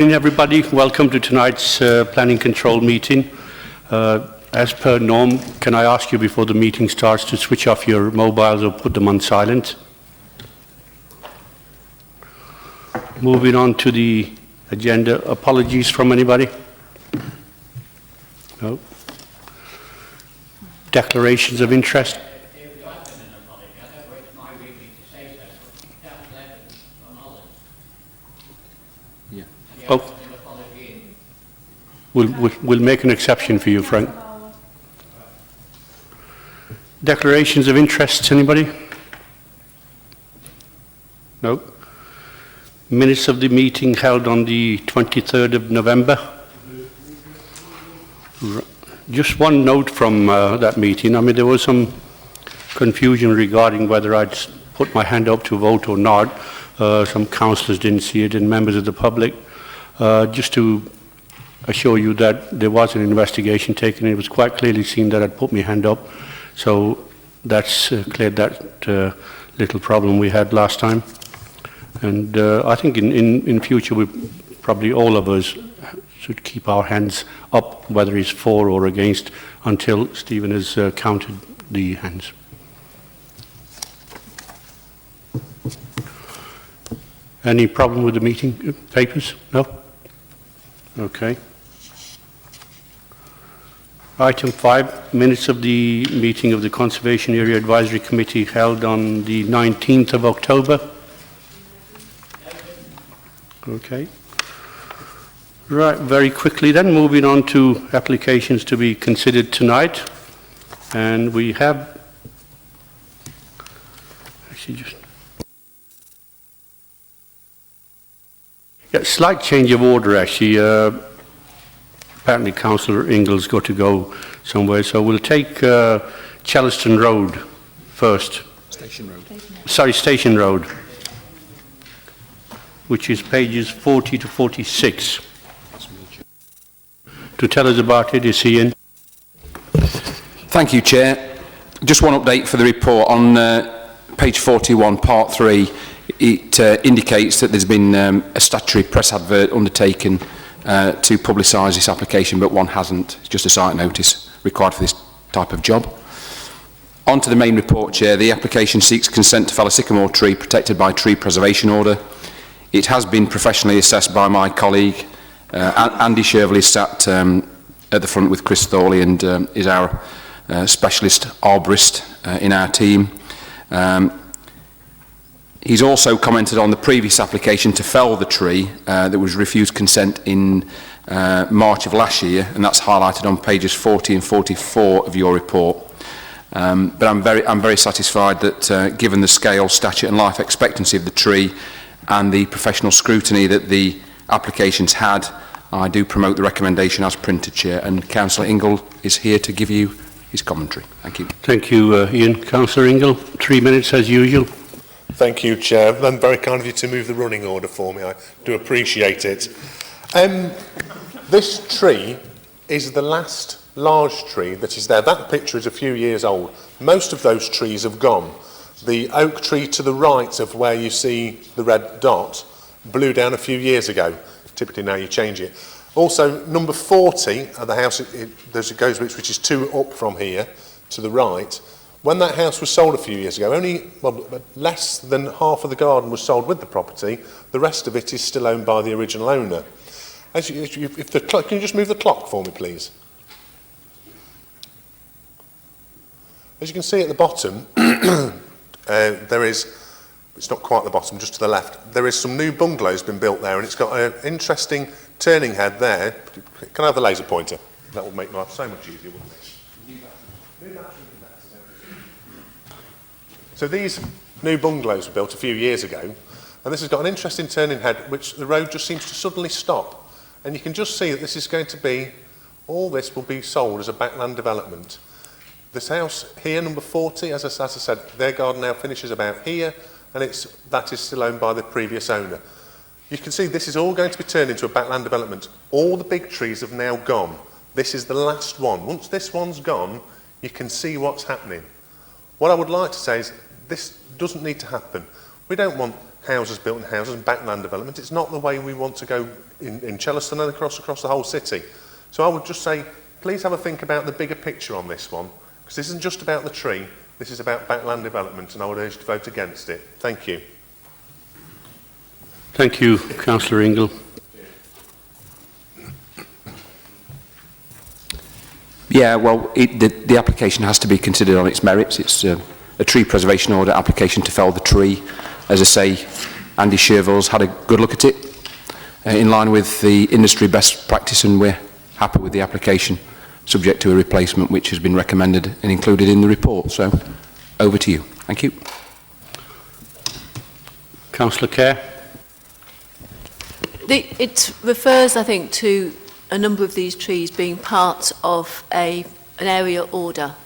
Good evening, everybody. Welcome to tonight's planning control meeting. As per norm, can I ask you before the meeting starts to switch off your mobiles or put them on silent? Moving on to the agenda. Apologies from anybody? No? Declarations of interest? Oh, we'll make an exception for you, Frank. Declarations of interest, anybody? No? Minutes of the meeting held on the 23rd of November. Just one note from that meeting. I mean, there was some confusion regarding whether I'd put my hand up to vote or not. Some councillors didn't see it and members of the public. Just to assure you that there was an investigation taken, it was quite clearly seen that I'd put my hand up, so that's cleared that little problem we had last time. And I think in future, probably all of us should keep our hands up, whether it's for or against, until Stephen has counted the hands. Any problem with the meeting papers? No? Okay. Item 5, minutes of the meeting of the Conservation Area Advisory Committee held on the 19th of October. Okay. Right, very quickly then, moving on to applications to be considered tonight. And we have, actually just, yeah, slight change of order actually. Apparently Councillor Ingall's got to go somewhere, so we'll take Chellaston Road first. Station Road. Sorry, Station Road, which is pages 40 to 46. To tell us about it is Ian. Thank you, Chair. Just one update for the report. On page 41, part 3, it indicates that there's been a statutory press advert undertaken to publicise this application, but one hasn't. It's just a site notice required for this type of job. On to the main report, Chair. The application seeks consent to fell a sycamore tree protected by tree preservation order. It has been professionally assessed by my colleague. Andy Sherville is sat at the front with Chris Thorley and is our specialist arborist in our team. He's also commented on the previous application to fell the tree that was refused consent in March of last year, and that's highlighted on pages 40 and 44 of your report. But I'm very satisfied that given the scale, stature and life expectancy of the tree and the professional scrutiny that the applications had, I do promote the recommendation as printed, Chair, and Councillor Ingall is here to give you his commentary. Thank you. Thank you, Ian. Councillor Ingall, 3 minutes as usual. Thank you, Chair. And very kind of you to move the running order for me. I do appreciate it. This tree is the last large tree that is there. That picture is a few years old. Most of those trees have gone. The oak tree to the right of where you see the red dot blew down a few years ago. Typically now you change it. Also, number 40 at the house, there's a goes which is 2 up from here to the right. When that house was sold a few years ago, less than half of the garden was sold with the property. The rest of it is still owned by the original owner. Can you just move the clock for me, please? As you can see at the bottom, there is, it's not quite the bottom, just to the left, there is some new bungalows been built there, and it's got an interesting turning head there. Can I have the laser pointer? That will make life so much easier, wouldn't it? So these new bungalows were built a few years ago, and this has got an interesting turning head, which the road just seems to suddenly stop. And you can just see that this is going to be, all this will be sold as a backland development. This house here, number 40, as I said, their garden now finishes about here, and that is still owned by the previous owner. You can see this is all going to be turned into a backland development. All the big trees have now gone. This is the last one. Once this one's gone, you can see what's happening. What I would like to say is this doesn't need to happen. We don't want houses built and houses and backland development. It's not the way we want to go in Chellaston and across the whole city. So I would just say, please have a think about the bigger picture on this one, because this isn't just about the tree, this is about backland development, and I would urge you to vote against it. Thank you. Thank you, Councillor Ingle. Yeah, well, the application has to be considered on its merits. It's a tree preservation order application to fell the tree. As I say, Andy Sherville's had a good look at it in line with the industry best practice, and we're happy with the application, subject to a replacement which has been recommended and included in the report. So, over to you. Thank you. Councillor Kerr. It refers, I think, to a number of these trees being part of an area order.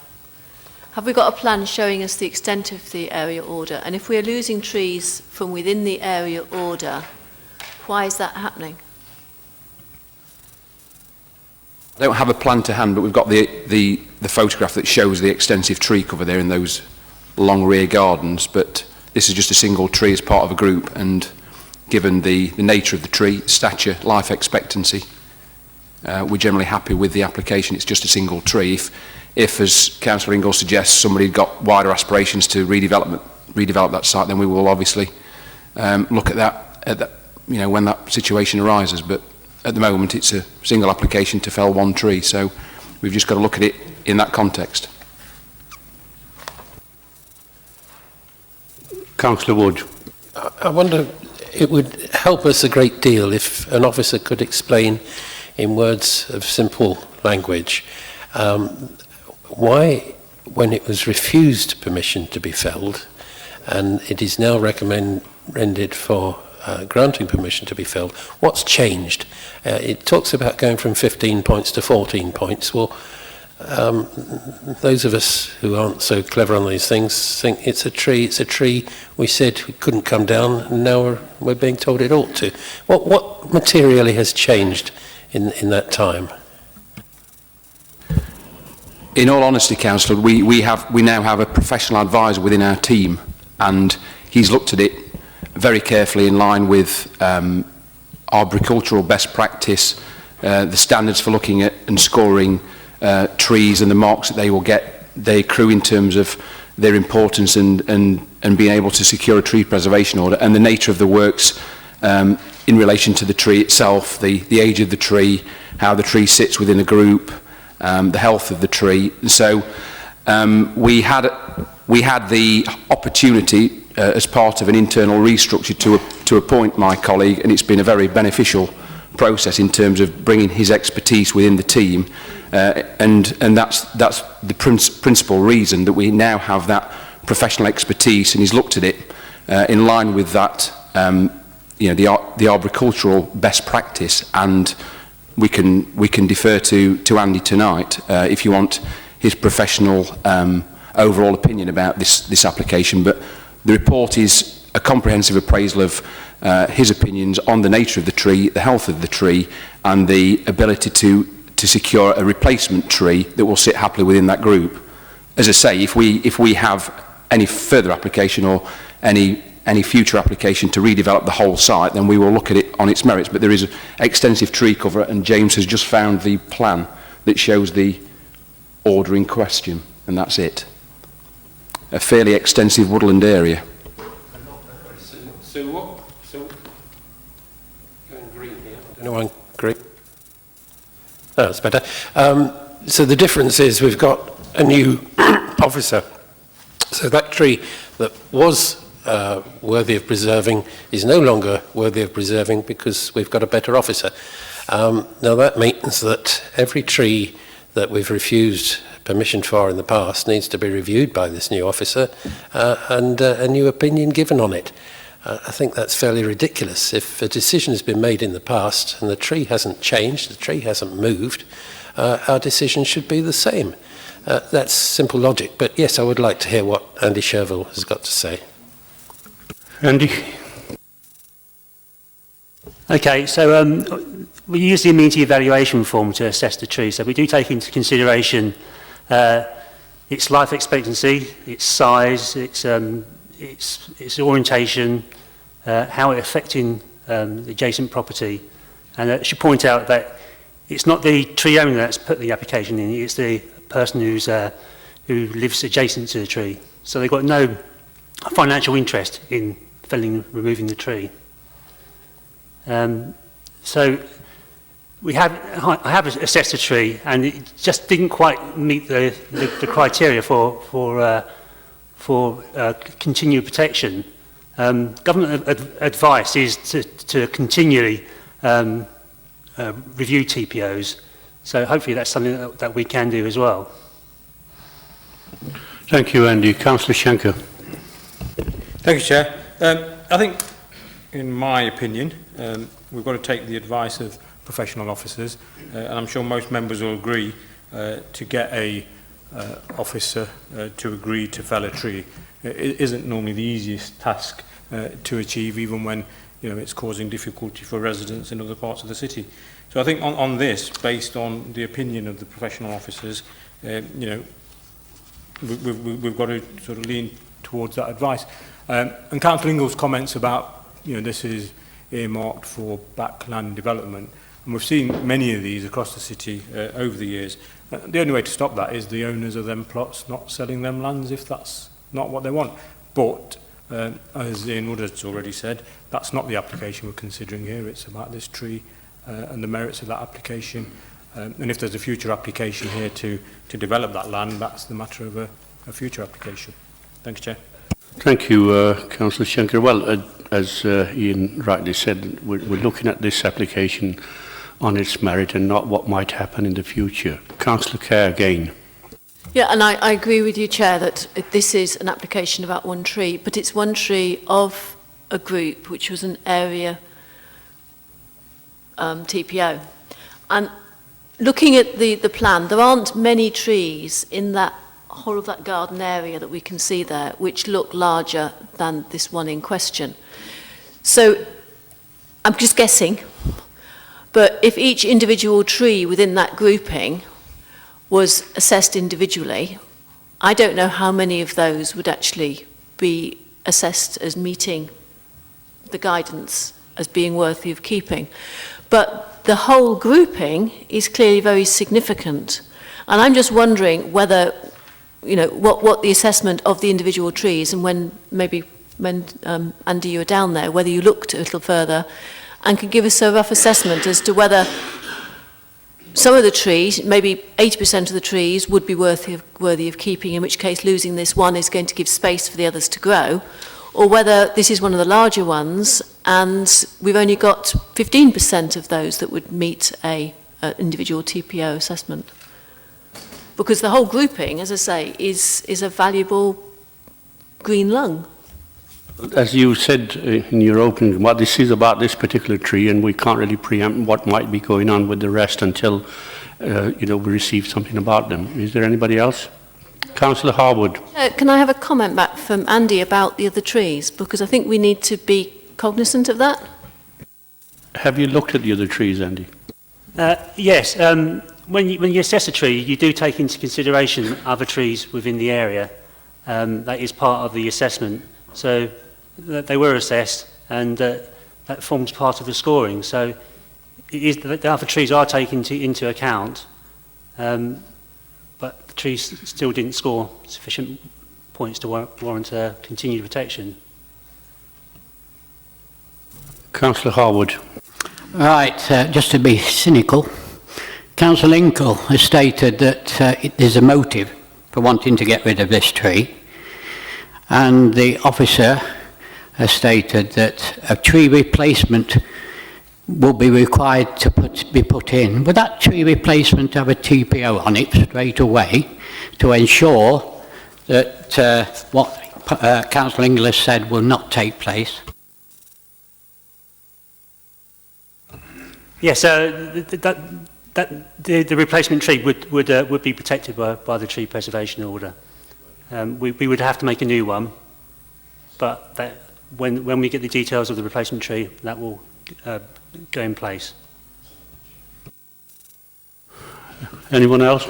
Have we got a plan showing us the extent of the area order? And if we're losing trees from within the area order, why is that happening? I don't have a plan to hand, but we've got the photograph that shows the extensive tree cover there in those long rear gardens. But this is just a single tree as part of a group, and given the nature of the tree, stature, life expectancy, we're generally happy with the application. It's just a single tree. If as Councillor Ingle suggests, somebody got wider aspirations to redevelop that site, then we will obviously look at that, you know, when that situation arises. But at the moment, it's a single application to fell one tree, so we've just got to look at it in that context. Councillor Wood. I wonder, it would help us a great deal if an officer could explain in words of simple language why, when it was refused permission to be felled, and it is now recommended for granting permission to be felled, what's changed? It talks about going from 15 points to 14 points. Well, those of us who aren't so clever on these things think it's a tree we said it couldn't come down, and now we're being told it ought to. What materially has changed in that time? In all honesty, Councillor, we now have a professional advisor within our team, and he's looked at it very carefully in line with arboricultural best practice, the standards for looking at and scoring trees and the marks that they will get, they accrue in terms of their importance and being able to secure a tree preservation order, and the nature of the works in relation to the tree itself, the age of the tree, how the tree sits within a group, the health of the tree. And so we had the opportunity as part of an internal restructure to appoint my colleague, and it's been a very beneficial process in terms of bringing his expertise within the team, and that's the principal reason that we now have that professional expertise, and he's looked at it in line with that, you know, the arboricultural best practice, and we can defer to Andy tonight if you want his professional overall opinion about this application. But the report is a comprehensive appraisal of his opinions on the nature of the tree, the health of the tree, and the ability to secure a replacement tree that will sit happily within that group. As I say, if we have any further application or any future application to redevelop the whole site, then we will look at it on its merits. But there is extensive tree cover, and James has just found the plan that shows the order in question, and that's it. A fairly extensive woodland area. So what? So going green here. I don't know why green. Oh, that's better. So the difference is we've got a new officer. So that tree that was worthy of preserving is no longer worthy of preserving because we've got a better officer. Now that means that every tree that we've refused permission for in the past needs to be reviewed by this new officer and a new opinion given on it. I think that's fairly ridiculous. If a decision has been made in the past and the tree hasn't changed, the tree hasn't moved, our decision should be the same. That's simple logic. But yes, I would like to hear what Andy Sherville has got to say. Andy? Okay, so we use the amenity evaluation form to assess the tree. So we do take into consideration its life expectancy, its size, its orientation, how it's affecting the adjacent property. And I should point out that it's not the tree owner that's put the application in, it's the person who lives adjacent to the tree. So they've got no financial interest in removing the tree. So I have assessed the tree, and it just didn't quite meet the criteria for continued protection. Government advice is to continually review TPOs, so hopefully that's something that we can do as well. Thank you, Andy. Councillor Schenker. Thank you, Chair. I think, in my opinion, we've got to take the advice of professional officers, and I'm sure most members will agree to get a officer to agree to fell a tree. It isn't normally the easiest task to achieve, even when it's causing difficulty for residents in other parts of the city. So I think on this, based on the opinion of the professional officers, we've got to sort of lean towards that advice. And Councillor Ingall's comments about, this is earmarked for backland development, and we've seen many of these across the city over the years. The only way to stop that is the owners of them plots not selling them lands if that's not what they want. But, as Ian Wood has already said, that's not the application we're considering here. It's about this tree and the merits of that application. And if there's a future application here to develop that land, that's the matter of a future application. Thanks, Chair. Thank you, Councillor Schenker. Well, as Ian rightly said, we're looking at this application on its merit and not what might happen in the future. Councillor Kerr again. Yeah, and I agree with you, Chair, that this is an application about one tree, but it's one tree of a group which was an area TPO. And looking at the plan, there aren't many trees in that whole of that garden area that we can see there which look larger than this one in question. So I'm just guessing, but if each individual tree within that grouping was assessed individually, I don't know how many of those would actually be assessed as meeting the guidance as being worthy of keeping. But the whole grouping is clearly very significant. And I'm just wondering whether, what the assessment of the individual trees, and when Andy, you were down there, whether you looked a little further and could give us a rough assessment as to whether some of the trees, maybe 80% of the trees, would be worthy of keeping, in which case losing this one is going to give space for the others to grow, or whether this is one of the larger ones and we've only got 15% of those that would meet an individual TPO assessment. Because the whole grouping, as I say, is a valuable green lung. As you said in your opening, what this is about this particular tree, and we can't really preempt what might be going on with the rest until we receive something about them. Is there anybody else? Councillor Harwood. Can I have a comment back from Andy about the other trees? Because I think we need to be cognizant of that. Have you looked at the other trees, Andy? Yes. When you assess a tree, you do take into consideration other trees within the area. That is part of the assessment. So they were assessed, and that forms part of the scoring. So the other trees are taken into account, but the trees still didn't score sufficient points to warrant continued protection. Councillor Harwood. Right, just to be cynical, Councillor Ingle has stated that there's a motive for wanting to get rid of this tree, and the officer has stated that a tree replacement will be required to be put in. Would that tree replacement have a TPO on it straight away to ensure that what Councillor Ingle has said will not take place? Yes, the replacement tree would be protected by the tree preservation order. We would have to make a new one, but when we get the details of the replacement tree, that will go in place. Anyone else?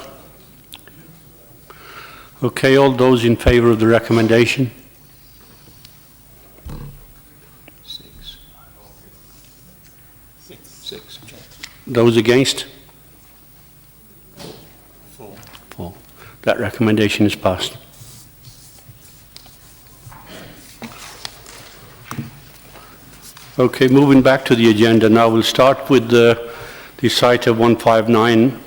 Okay, all those in favour of the recommendation? Those against? 4. That recommendation is passed. Okay, moving back to the agenda now, we'll start with the site of 159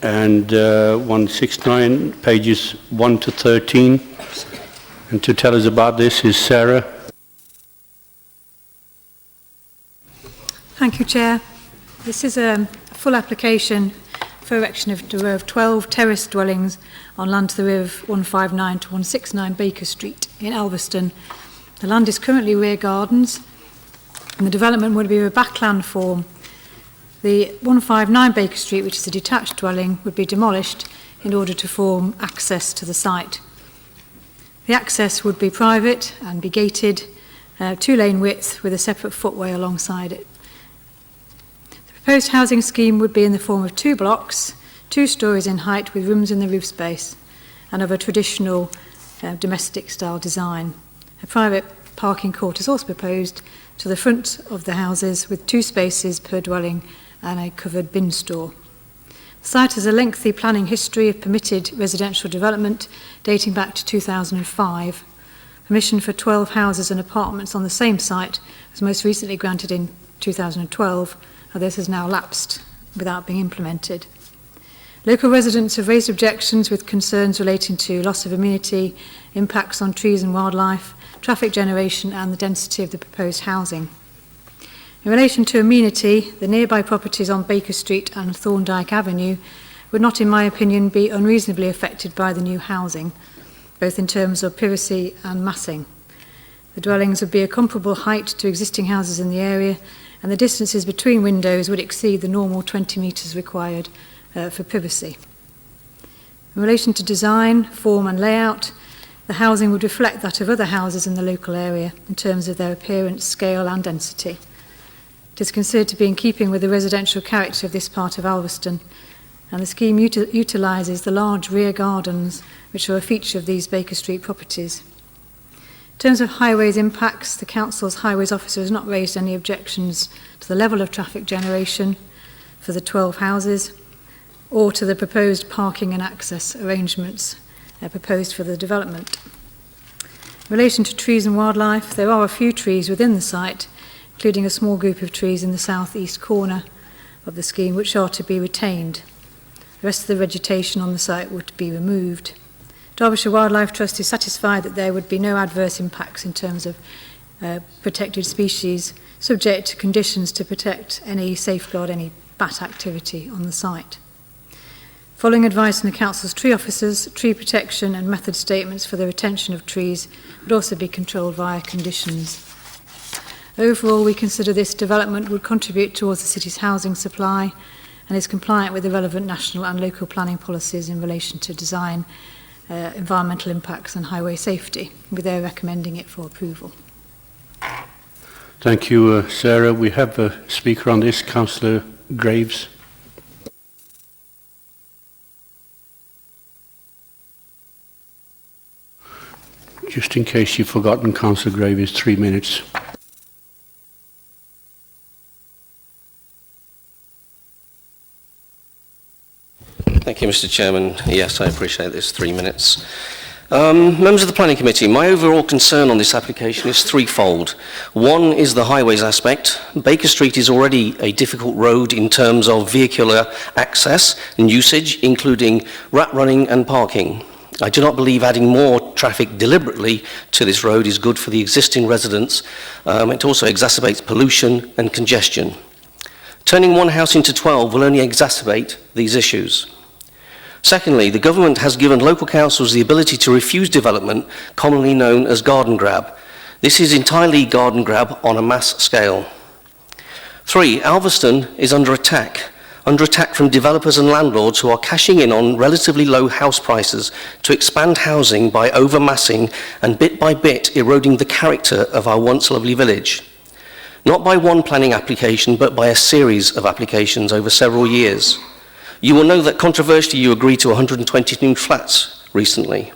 and 169, pages 1 to 13. And to tell us about this is Sarah. Thank you, Chair. This is a full application for erection of a row of 12 terrace dwellings on land to the rear of 159 to 169 Baker Street in Alveston. The land is currently rear gardens, and the development would be of a backland form. The 159 Baker Street, which is a detached dwelling, would be demolished in order to form access to the site. The access would be private and be gated, 2-lane width with a separate footway alongside it. The proposed housing scheme would be in the form of 2 blocks, 2 stories in height with rooms in the roof space, and of a traditional domestic style design. A private parking court is also proposed to the front of the houses with 2 spaces per dwelling and a covered bin store. The site has a lengthy planning history of permitted residential development dating back to 2005. Permission for 12 houses and apartments on the same site was most recently granted in 2012, and this has now lapsed without being implemented. Local residents have raised objections with concerns relating to loss of amenity, impacts on trees and wildlife, traffic generation and the density of the proposed housing. In relation to amenity, the nearby properties on Baker Street and Thorndyke Avenue would not, in my opinion, be unreasonably affected by the new housing, both in terms of privacy and massing. The dwellings would be a comparable height to existing houses in the area, and the distances between windows would exceed the normal 20 metres required for privacy. In relation to design, form and layout, the housing would reflect that of other houses in the local area in terms of their appearance, scale and density. It is considered to be in keeping with the residential character of this part of Alveston, and the scheme utilises the large rear gardens which are a feature of these Baker Street properties. In terms of highways impacts, the Council's Highways Officer has not raised any objections to the level of traffic generation for the 12 houses or to the proposed parking and access arrangements proposed for the development. In relation to trees and wildlife, there are a few trees within the site, including a small group of trees in the southeast corner of the scheme which are to be retained. The rest of the vegetation on the site would be removed. Derbyshire Wildlife Trust is satisfied that there would be no adverse impacts in terms of protected species, subject to conditions to protect any, safeguard any bat activity on the site. Following advice from the Council's tree officers, tree protection and method statements for the retention of trees would also be controlled via conditions. Overall, we consider this development would contribute towards the city's housing supply and is compliant with the relevant national and local planning policies in relation to design, environmental impacts and highway safety. We're there recommending it for approval. Thank you, Sarah. We have a speaker on this, Councillor Graves. Just in case you've forgotten, Councillor Graves, 3 minutes. Thank you, Mr. Chairman. Yes, I appreciate this, 3 minutes. Members of the Planning Committee, my overall concern on this application is threefold. One is the highways aspect. Baker Street is already a difficult road in terms of vehicular access and usage, including rat running and parking. I do not believe adding more traffic deliberately to this road is good for the existing residents. It also exacerbates pollution and congestion. Turning one house into 12 will only exacerbate these issues. Secondly, the government has given local councils the ability to refuse development, commonly known as garden grab. This is entirely garden grab on a mass scale. 3, Alveston is under attack from developers and landlords who are cashing in on relatively low house prices to expand housing by overmassing and bit by bit eroding the character of our once lovely village. Not by one planning application, but by a series of applications over several years. You will know that controversially you agreed to 120 new flats recently.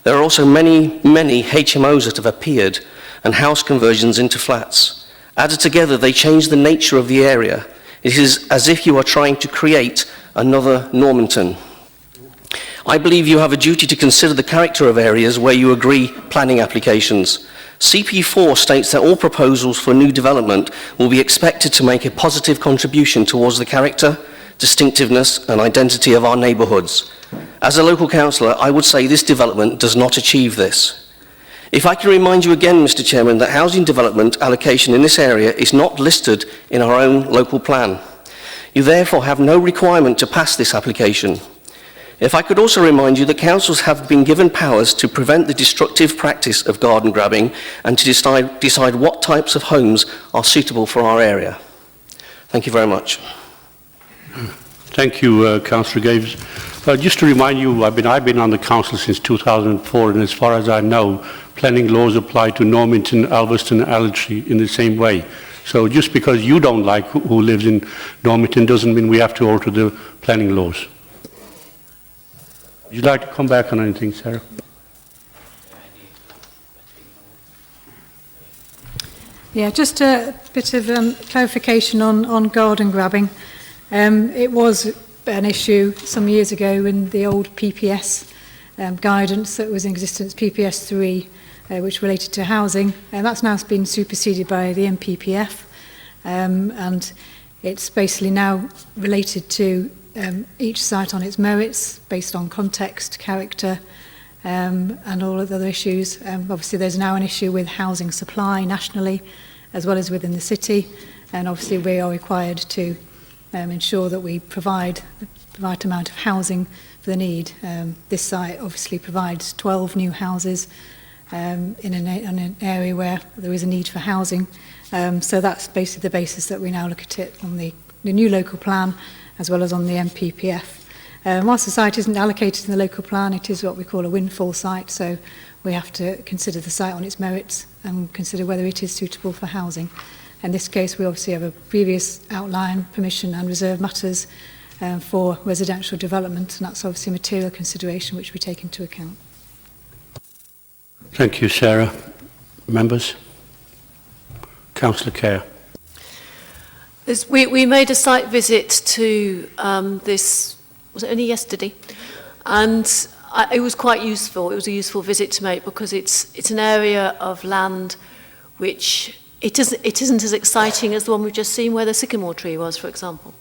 There are also many HMOs that have appeared and house conversions into flats. Added together, they change the nature of the area. It is as if you are trying to create another Normanton. I believe you have a duty to consider the character of areas where you agree planning applications. CP4 states that all proposals for new development will be expected to make a positive contribution towards the character, distinctiveness and identity of our neighbourhoods. As a local councillor, I would say this development does not achieve this. If I can remind you again, Mr Chairman, that housing development allocation in this area is not listed in our own local plan. You therefore have no requirement to pass this application. If I could also remind you that councils have been given powers to prevent the destructive practice of garden grabbing and to decide what types of homes are suitable for our area. Thank you very much. Thank you, Councillor Gaves. Just to remind you, I've been on the council since 2004, and as far as I know, planning laws apply to Normanton, Alveston, and Aldertree in the same way. So just because you don't like who lives in Normanton doesn't mean we have to alter the planning laws. Would you like to come back on anything, Sarah? Yeah, just a bit of clarification on garden grabbing. It was an issue some years ago in the old PPS guidance that was in existence, PPS 3, which related to housing, and that's now been superseded by the NPPF, and it's basically now related to each site on its merits, based on context, character, and all of the other issues. Obviously, there's now an issue with housing supply nationally, as well as within the city, and obviously we are required to ensure that we provide the right amount of housing for the need. This site obviously provides 12 new houses in an area where there is a need for housing. So that's basically the basis that we now look at it on the new local plan, as well as on the NPPF. Whilst the site isn't allocated in the local plan, it is what we call a windfall site, so we have to consider the site on its merits and consider whether it is suitable for housing. In this case, we obviously have a previous outline, permission and reserve matters for residential development, and that's obviously a material consideration which we take into account. Thank you, Sarah. Members? Councillor Kerr. We made a site visit to this, was it only yesterday? And it was quite useful. It was a useful visit to make because it's an area of land which it isn't as exciting as the one we've just seen where the sycamore tree was, for example.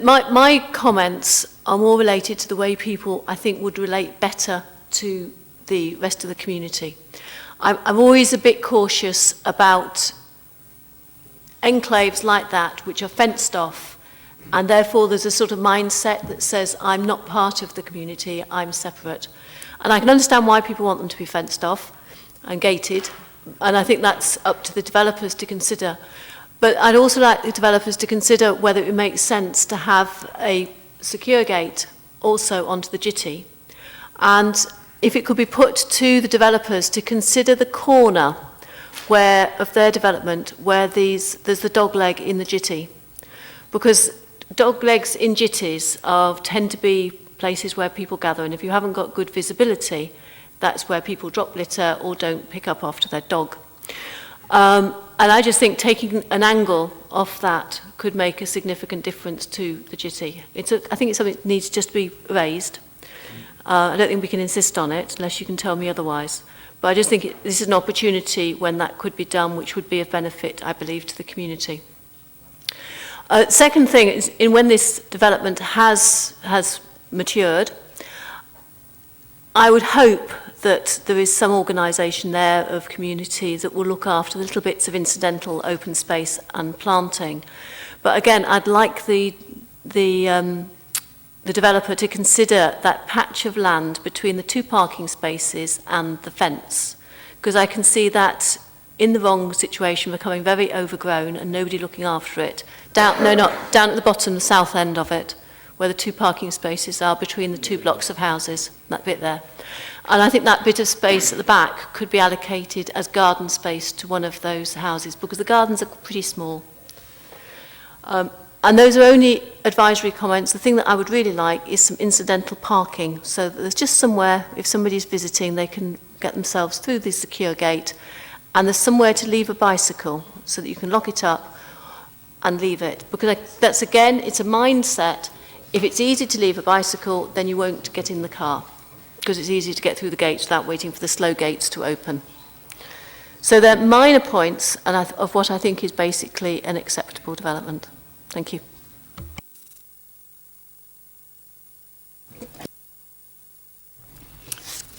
My comments are more related to the way people, I think, would relate better to the rest of the community. I'm always a bit cautious about enclaves like that, which are fenced off, and therefore there's a sort of mindset that says, I'm not part of the community, I'm separate. And I can understand why people want them to be fenced off and gated, and I think that's up to the developers to consider. But I'd also like the developers to consider whether it makes sense to have a secure gate also onto the Jitty, and if it could be put to the developers to consider the corner of their development where there's the dog leg in the Jitty, because dog legs in Jitties tend to be places where people gather, and if you haven't got good visibility, that's where people drop litter or don't pick up after their dog. And I just think taking an angle off that could make a significant difference to the Jitty. I think it's something that needs just to be raised. I don't think we can insist on it unless you can tell me otherwise. But I just think this is an opportunity when that could be done, which would be of benefit, I believe, to the community. Second thing is, when this development has matured, I would hope that there is some organisation there of community that will look after the little bits of incidental open space and planting. But again, I'd like the developer to consider that patch of land between the 2 parking spaces and the fence, because I can see that in the wrong situation, becoming very overgrown and nobody looking after it. Down at the bottom, the south end of it, where the 2 parking spaces are between the 2 blocks of houses, that bit there. And I think that bit of space at the back could be allocated as garden space to one of those houses, because the gardens are pretty small. And those are only advisory comments. The thing that I would really like is some incidental parking, so that there's just somewhere, if somebody's visiting, they can get themselves through the secure gate, and there's somewhere to leave a bicycle so that you can lock it up, and leave it. Because that's, again, it's a mindset. If it's easy to leave a bicycle, then you won't get in the car, because it's easy to get through the gates without waiting for the slow gates to open. So they're minor points of what I think is basically an acceptable development. Thank you.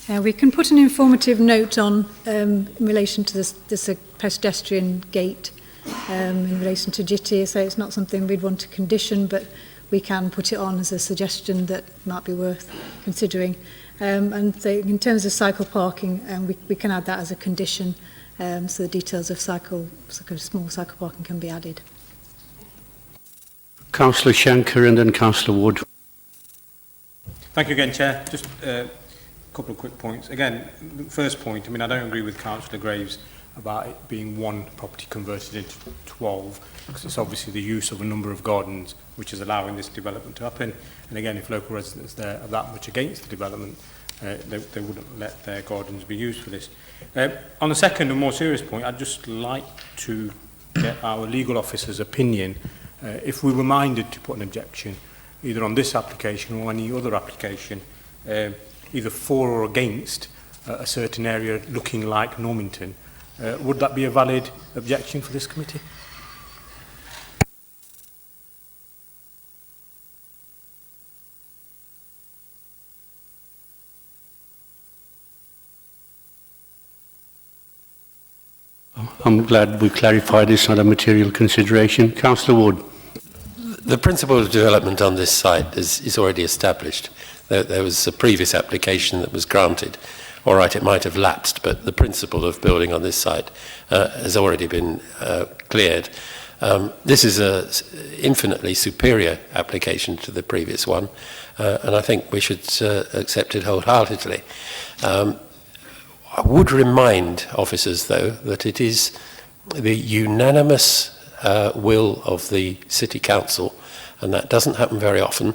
We can put an informative note on in relation to this pedestrian gate in relation to Jitty, so it's not something we'd want to condition, but we can put it on as a suggestion that might be worth considering. And so in terms of cycle parking, we can add that as a condition, so the details of small cycle parking can be added. Councillor Shanker and then Councillor Wood. Thank you again, Chair. Just a couple of quick points. Again, the first point, I mean, I don't agree with Councillor Graves about it being one property converted into 12, because it's obviously the use of a number of gardens which is allowing this development to happen. And again, if local residents there are that much against the development, they wouldn't let their gardens be used for this. On the second and more serious point, I'd just like to get our legal officer's opinion if we were minded to put an objection either on this application or any other application, either for or against a certain area looking like Normington. Would that be a valid objection for this committee? I'm glad we clarified it's not a material consideration. Councillor Wood. The principle of development on this site is already established. There was a previous application that was granted. All right, it might have lapsed, but the principle of building on this site has already been cleared. This is an infinitely superior application to the previous one, and I think we should accept it wholeheartedly. I would remind officers, though, that it is the unanimous will of the City Council, and that doesn't happen very often,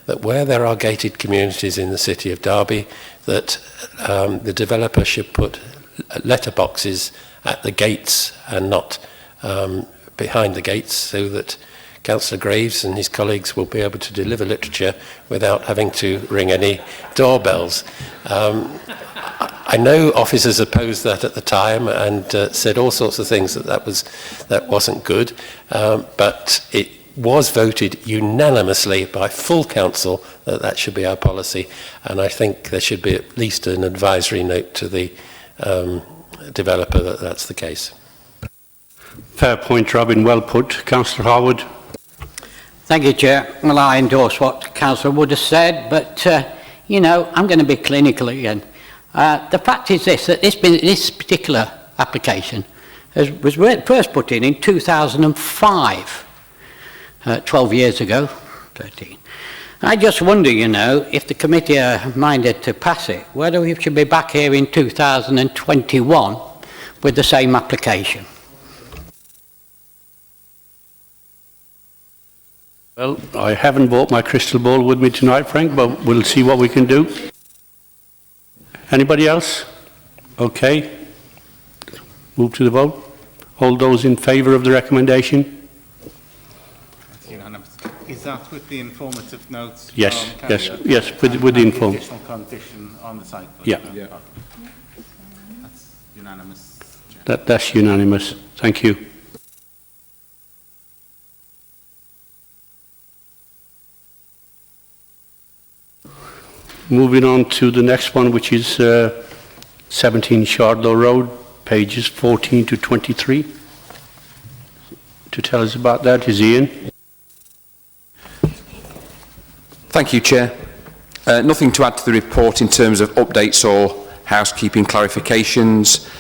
that where there are gated communities in the City of Derby, that the developer should put letterboxes at the gates and not behind the gates, so that Councillor Graves and his colleagues will be able to deliver literature without having to ring any doorbells. I know officers opposed that at the time and said all sorts of things that wasn't good, but it was voted unanimously by full council that should be our policy, and I think there should be at least an advisory note to the developer that that's the case. Fair point, Robin. Well put. Councillor Harwood. Thank you, Chair. Well, I endorse what Councillor Wood has said, but, you know, I'm going to be clinical again. The fact is this, that this particular application was first put in 2005, 12 years ago, 13. I just wonder, you know, if the committee are minded to pass it, whether we should be back here in 2021 with the same application. Well, I haven't brought my crystal ball with me tonight, Frank, but we'll see what we can do. Anybody else? Okay. Move to the vote. All those in favour of the recommendation? That's unanimous. Is that with the informative notes? Yes, yes, with the inform. Additional condition on the site? Yeah. That's unanimous. That's unanimous. Thank you. Moving on to the next one, which is 17 Shardlow Road, pages 14 to 23. To tell us about that is Ian. Thank you, Chair. Nothing to add to the report in terms of updates or housekeeping clarifications.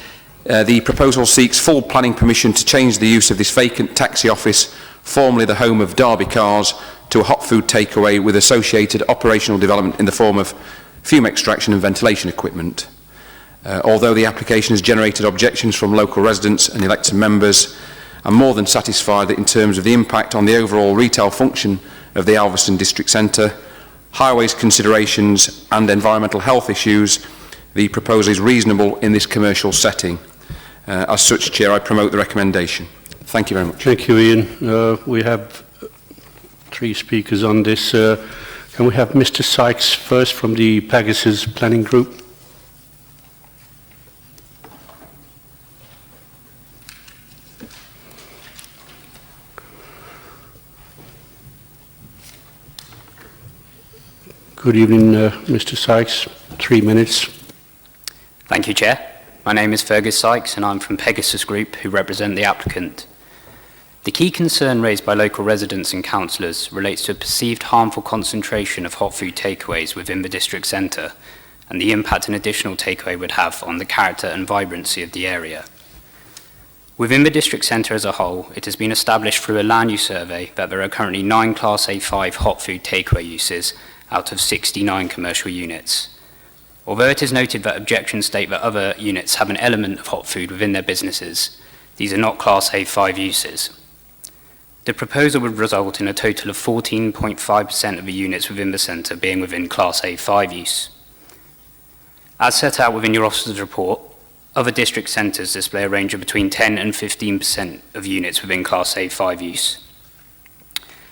The proposal seeks full planning permission to change the use of this vacant taxi office, formerly the home of Derby Cars, to a hot food takeaway with associated operational development in the form of fume extraction and ventilation equipment. Although the application has generated objections from local residents and elected members, I'm more than satisfied that in terms of the impact on the overall retail function of the Alveston District Centre, highways considerations and environmental health issues, the proposal is reasonable in this commercial setting. As such, Chair, I promote the recommendation. Thank you very much. Thank you, Ian. We have 3 speakers on this. Can we have Mr. Sykes first from the Pegasus Planning Group? Good evening, Mr. Sykes. 3 minutes. Thank you, Chair. My name is Fergus Sykes and I'm from Pegasus Group, who represent the applicant. The key concern raised by local residents and councillors relates to a perceived harmful concentration of hot food takeaways within the district centre and the impact an additional takeaway would have on the character and vibrancy of the area. Within the district centre as a whole, it has been established through a land use survey that there are currently 9 Class A5 hot food takeaway uses out of 69 commercial units. Although it is noted that objections state that other units have an element of hot food within their businesses, these are not Class A5 uses. The proposal would result in a total of 14.5% of the units within the centre being within Class A5 use. As set out within your officer's report, other district centres display a range of between 10 and 15% of units within Class A5 use.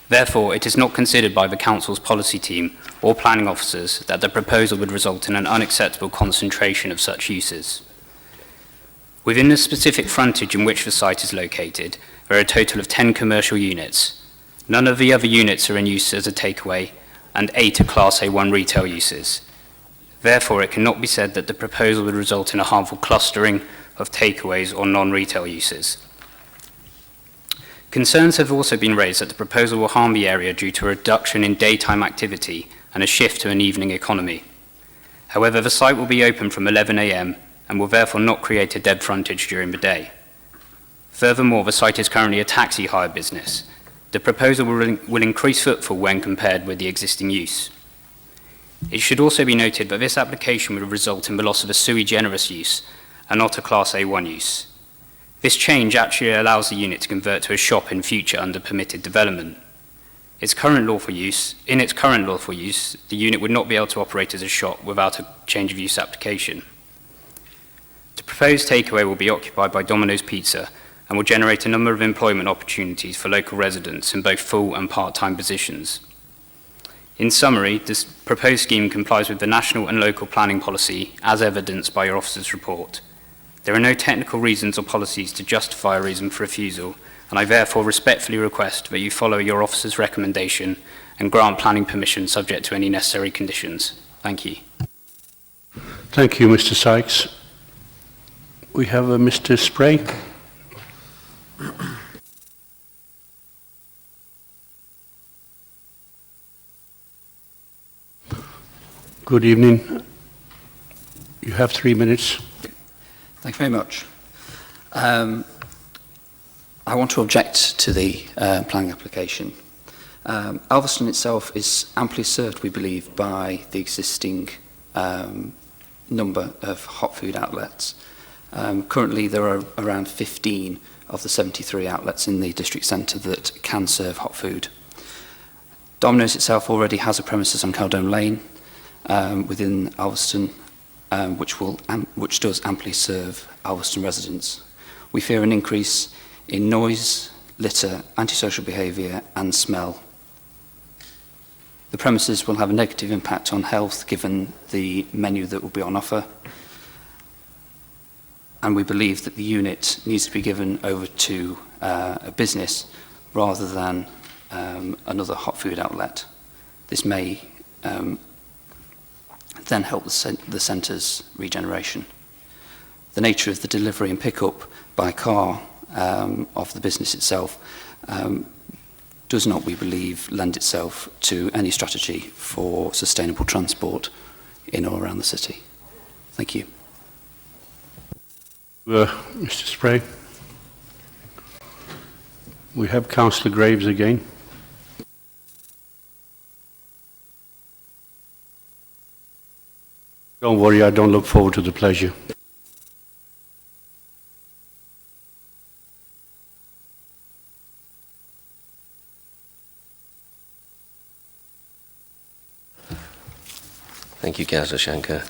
Therefore, it is not considered by the Council's policy team or planning officers that the proposal would result in an unacceptable concentration of such uses. Within the specific frontage in which the site is located, there are a total of 10 commercial units. None of the other units are in use as a takeaway, and 8 are Class A1 retail uses. Therefore, it cannot be said that the proposal would result in a harmful clustering of takeaways or non-retail uses. Concerns have also been raised that the proposal will harm the area due to a reduction in daytime activity and a shift to an evening economy. However, the site will be open from 11 a.m. and will therefore not create a dead frontage during the day. Furthermore, the site is currently a taxi hire business. The proposal will increase footfall when compared with the existing use. It should also be noted that this application would result in the loss of a sui generis use and not a Class A1 use. This change actually allows the unit to convert to a shop in future under permitted development. In its current lawful use, the unit would not be able to operate as a shop without a change of use application. The proposed takeaway will be occupied by Domino's Pizza and will generate a number of employment opportunities for local residents in both full and part-time positions. In summary, this proposed scheme complies with the national and local planning policy as evidenced by your officer's report. There are no technical reasons or policies to justify a reason for refusal, and I therefore respectfully request that you follow your officer's recommendation and grant planning permission subject to any necessary conditions. Thank you. Thank you, Mr. Sykes. We have Mr. Spray. Good evening. You have 3 minutes. Thank you very much. I want to object to the planning application. Alveston itself is amply served, we believe, by the existing number of hot food outlets. Currently, there are around 15 of the 73 outlets in the district centre that can serve hot food. Domino's itself already has a premises on Caldone Lane within Alveston, which does amply serve Alveston residents. We fear an increase in noise, litter, antisocial behaviour and smell. The premises will have a negative impact on health given the menu that will be on offer, and we believe that the unit needs to be given over to a business rather than another hot food outlet. This may then help the centre's regeneration. The nature of the delivery and pickup by car of the business itself does not, we believe, lend itself to any strategy for sustainable transport in or around the city. Thank you. Mr. Spray. We have Councillor Graves again. Don't worry, I don't look forward to the pleasure. Thank you, Councillor Shankar.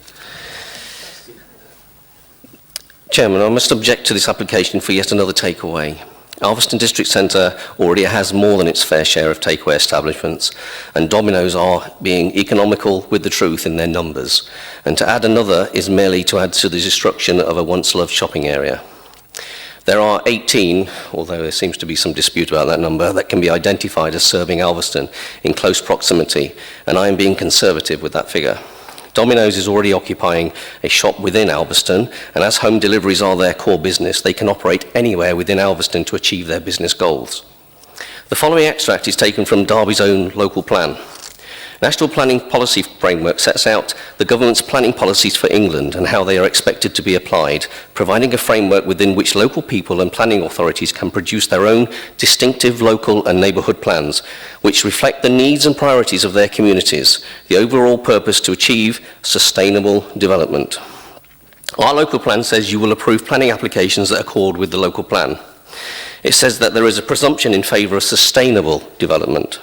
Chairman, I must object to this application for yet another takeaway. Alveston District Centre already has more than its fair share of takeaway establishments, and Domino's are being economical with the truth in their numbers. And to add another is merely to add to the destruction of a once-loved shopping area. There are 18, although there seems to be some dispute about that number, that can be identified as serving Alveston in close proximity, and I am being conservative with that figure. Domino's is already occupying a shop within Alveston, and as home deliveries are their core business, they can operate anywhere within Alveston to achieve their business goals. The following extract is taken from Derby's own local plan. National Planning Policy Framework sets out the government's planning policies for England and how they are expected to be applied, providing a framework within which local people and planning authorities can produce their own distinctive local and neighbourhood plans, which reflect the needs and priorities of their communities, the overall purpose to achieve sustainable development. Our local plan says you will approve planning applications that accord with the local plan. It says that there is a presumption in favour of sustainable development.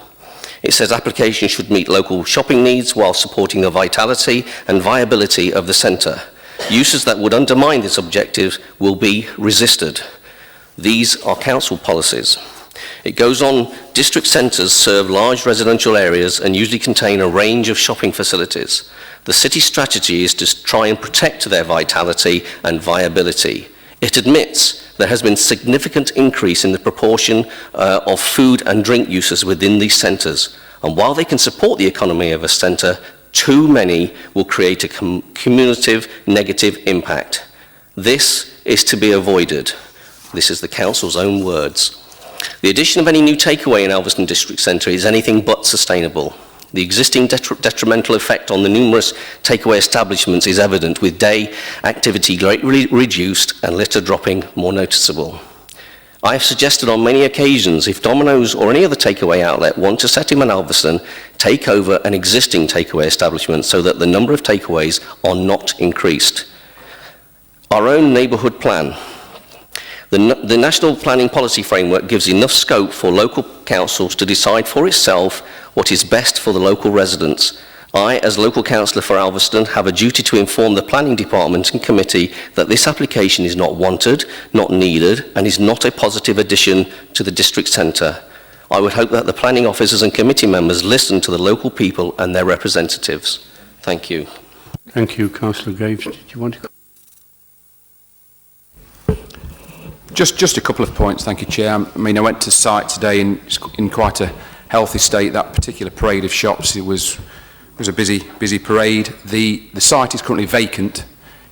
It says applications should meet local shopping needs while supporting the vitality and viability of the centre. Uses that would undermine this objective will be resisted. These are council policies. It goes on, district centres serve large residential areas and usually contain a range of shopping facilities. The city strategy is to try and protect their vitality and viability. It admits there has been significant increase in the proportion of food and drink uses within these centres, and while they can support the economy of a centre, too many will create a cumulative negative impact. This is to be avoided. This is the council's own words. The addition of any new takeaway in Alveston District Centre is anything but sustainable. The existing detrimental effect on the numerous takeaway establishments is evident, with day activity greatly reduced and litter dropping more noticeable. I have suggested on many occasions, if Domino's or any other takeaway outlet want to set in Alveston, take over an existing takeaway establishment so that the number of takeaways are not increased. Our own neighbourhood plan. The National Planning Policy Framework gives enough scope for local councils to decide for itself what is best for the local residents. I, as local councillor for Alveston, have a duty to inform the planning department and committee that this application is not wanted, not needed, and is not a positive addition to the district centre. I would hope that the planning officers and committee members listen to the local people and their representatives. Thank you. Thank you, Councillor Graves. Did you want to... Just a couple of points, thank you, Chair. I mean, I went to site today in quite a healthy state. That particular parade of shops, it was a busy parade. The site is currently vacant.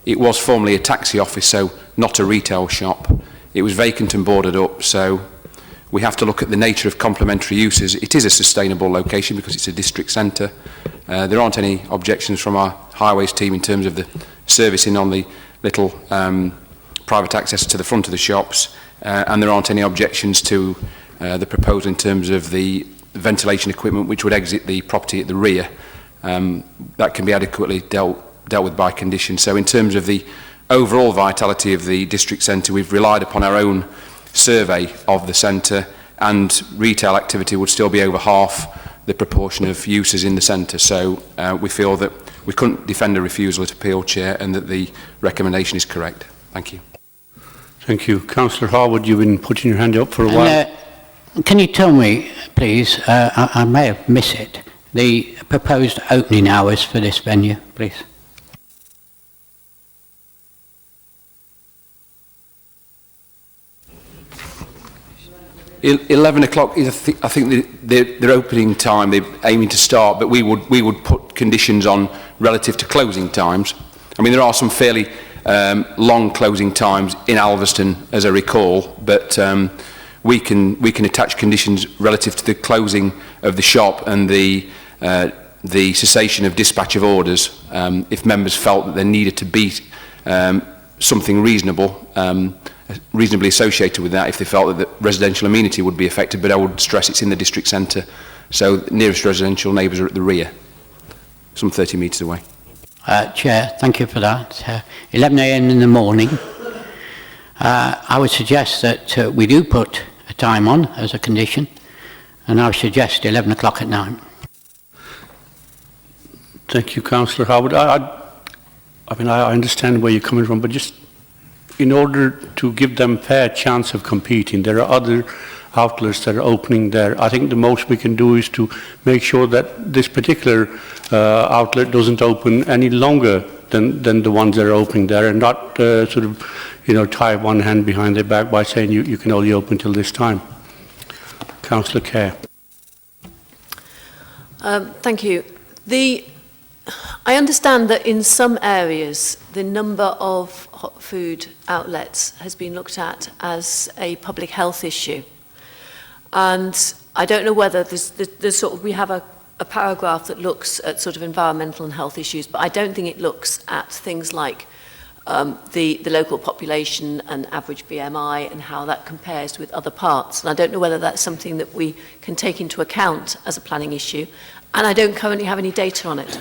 It was formerly a taxi office, so not a retail shop. It was vacant and boarded up, so we have to look at the nature of complementary uses. It is a sustainable location because it's a district centre. There aren't any objections from our highways team in terms of the servicing on the little private access to the front of the shops, and there aren't any objections to the proposal in terms of the ventilation equipment which would exit the property at the rear. That can be adequately dealt with by condition. So in terms of the overall vitality of the district centre, we've relied upon our own survey of the centre, and retail activity would still be over half the proportion of uses in the centre. So we feel that we couldn't defend a refusal at appeal, Chair, and that the recommendation is correct. Thank you. Thank you. Councillor Harwood, you've been putting your hand up for a while. Can you tell me, please, I may have missed it, the proposed opening hours for this venue, please? At 11 o'clock is, I think, their opening time. They're aiming to start, but we would put conditions on relative to closing times. I mean, there are some fairly long closing times in Alveston, as I recall, but we can attach conditions relative to the closing of the shop and the cessation of dispatch of orders if members felt that there needed to be something reasonably associated with that, if they felt that the residential amenity would be affected. But I would stress it's in the district centre, so the nearest residential neighbours are at the rear, some 30 metres away. Chair, thank you for that. 11 a.m. in the morning. I would suggest that we do put a time on as a condition, and I would suggest 11 o'clock at night. Thank you, Councillor Howard. I mean, I understand where you're coming from, but just in order to give them fair chance of competing, there are other outlets that are opening there. I think the most we can do is to make sure that this particular outlet doesn't open any longer than the ones that are opening there, and not sort of, tie one hand behind their back by saying you can only open till this time. Councillor Kerr. Thank you. I understand that in some areas the number of hot food outlets has been looked at as a public health issue. And I don't know whether we have a paragraph that looks at sort of environmental and health issues, but I don't think it looks at things like the local population and average BMI and how that compares with other parts. And I don't know whether that's something that we can take into account as a planning issue, and I don't currently have any data on it.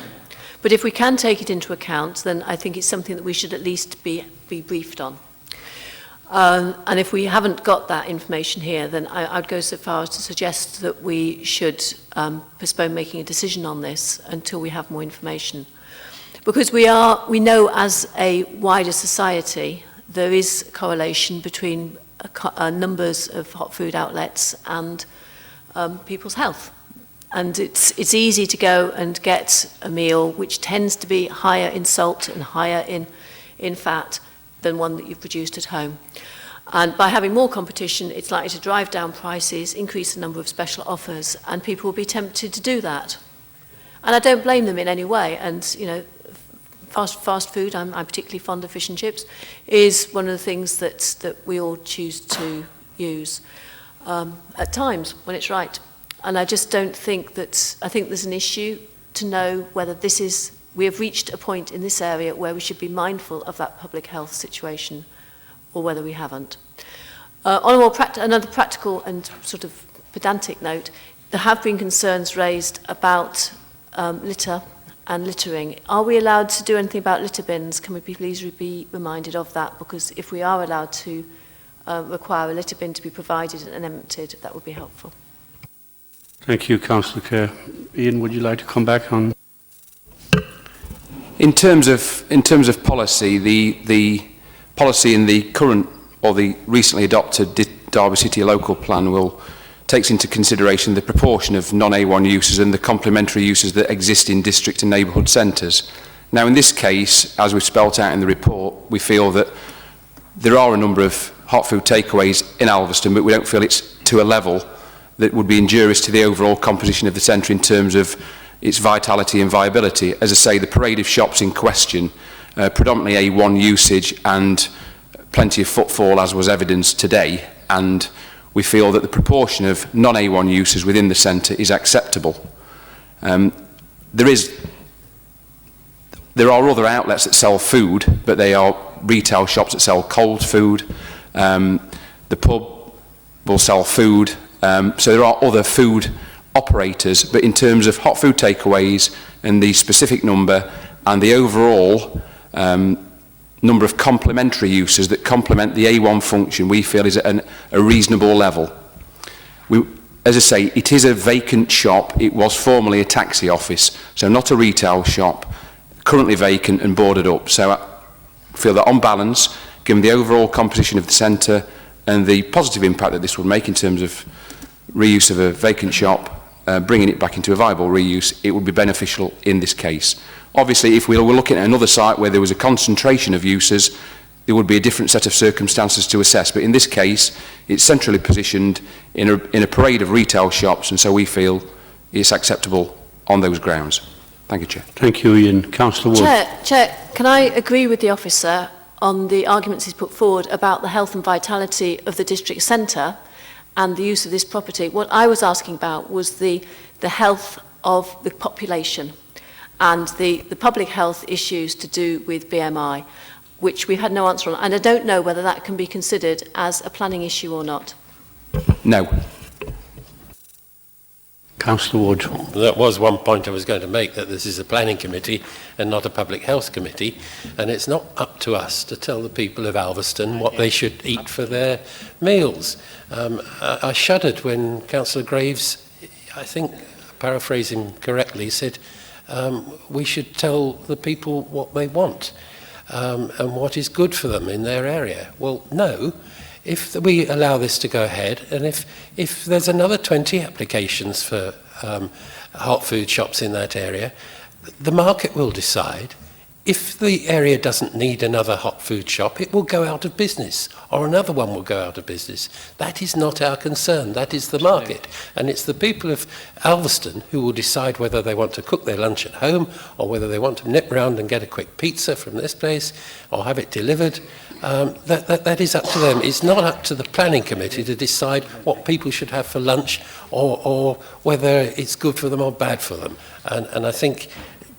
But if we can take it into account, then I think it's something that we should at least be briefed on. And if we haven't got that information here, then I'd go so far as to suggest that we should postpone making a decision on this until we have more information. Because we know as a wider society, there is correlation between numbers of hot food outlets and people's health. And it's easy to go and get a meal which tends to be higher in salt and higher in fat than one that you've produced at home. And by having more competition, it's likely to drive down prices, increase the number of special offers, and people will be tempted to do that. And I don't blame them in any way. And, fast food, I'm particularly fond of fish and chips, is one of the things that we all choose to use at times when it's right. And I just don't think I think there's an issue to know whether we have reached a point in this area where we should be mindful of that public health situation, or whether we haven't. On another practical and sort of pedantic note, there have been concerns raised about litter and littering. Are we allowed to do anything about litter bins? Can we please be reminded of that? Because if we are allowed to require a litter bin to be provided and emptied, that would be helpful. Thank you, Councillor Kerr. Ian, would you like to come back on? In terms of policy, the policy in the current or the recently adopted Derby City Local Plan takes into consideration the proportion of non-A1 uses and the complementary uses that exist in district and neighbourhood centres. Now, in this case, as we've spelt out in the report, we feel that there are a number of hot food takeaways in Alveston, but we don't feel it's to a level that would be injurious to the overall composition of the centre in terms of its vitality and viability. As I say, the parade of shops in question, predominantly A1 usage and plenty of footfall, as was evidenced today, and we feel that the proportion of non-A1 users within the centre is acceptable. There are other outlets that sell food, but they are retail shops that sell cold food. The pub will sell food. So there are other food operators, but in terms of hot food takeaways and the specific number and the overall number of complementary uses that complement the A1 function, we feel is at a reasonable level. As I say, it is a vacant shop. It was formerly a taxi office, so not a retail shop, currently vacant and boarded up. So I feel that on balance, given the overall composition of the centre and the positive impact that this would make in terms of reuse of a vacant shop, bringing it back into a viable reuse, it would be beneficial in this case. Obviously, if we were looking at another site where there was a concentration of uses, there would be a different set of circumstances to assess. But in this case, it's centrally positioned in a parade of retail shops, and so we feel it's acceptable on those grounds. Thank you, Chair. Thank you, Ian. Councillor Wood. Chair, can I agree with the officer on the arguments he's put forward about the health and vitality of the district centre and the use of this property? What I was asking about was the health of the population and the public health issues to do with BMI, which we've had no answer on. And I don't know whether that can be considered as a planning issue or not. No. Councillor Wood. That was one point I was going to make, that this is a planning committee and not a public health committee, and it's not up to us to tell the people of Alveston what they should eat for their meals. I shuddered when Councillor Graves, I think, paraphrasing correctly, said we should tell the people what they want. and what is good for them in their area. Well, no. If we allow this to go ahead, and if there's another 20 applications for hot food shops in that area, the market will decide. If the area doesn't need another hot food shop, it will go out of business, or another one will go out of business. That is not our concern, that is the market. And it's the people of Alveston who will decide whether they want to cook their lunch at home, or whether they want to nip round and get a quick pizza from this place, or have it delivered. That is up to them. It's not up to the planning committee to decide what people should have for lunch, or whether it's good for them or bad for them. And I think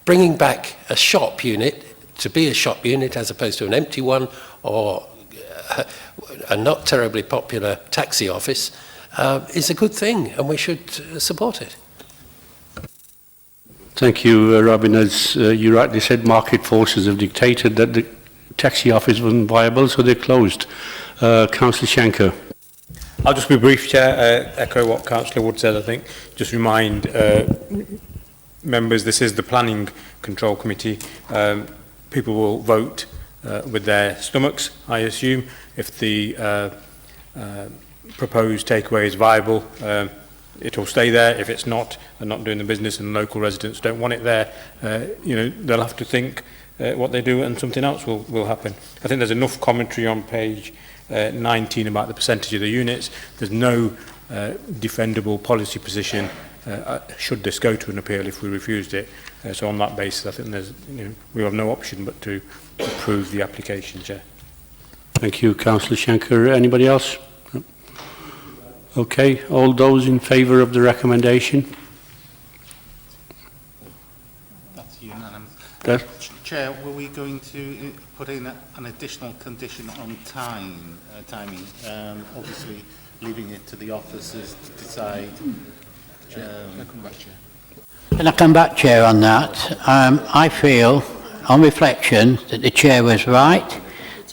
bringing back a shop unit to be a shop unit as opposed to an empty one, or a not terribly popular taxi office, is a good thing, and we should support it. Thank you, Robin. As you rightly said, market forces have dictated that the taxi office wasn't viable, so they're closed. Councillor Shanker. I'll just be brief, Chair. Echo what Councillor Wood said, I think. Just remind members, this is the Planning Control Committee. People will vote with their stomachs, I assume. If the proposed takeaway is viable, it will stay there. If it's not, and not doing the business and local residents don't want it there, they'll have to think what they do, and something else will happen. I think there's enough commentary on page 19 about the percentage of the units. There's no defendable policy position should this go to an appeal if we refused it. So on that basis, I think there's, we have no option but to approve the application, Chair. Thank you, Councillor Shanker. Anybody else? Okay, all those in favour of the recommendation? That's unanimous. That? Chair, were we going to put in an additional condition on timing? Obviously, leaving it to the officers to decide. Can I come back, Chair, on that? I feel, on reflection, that the Chair was right,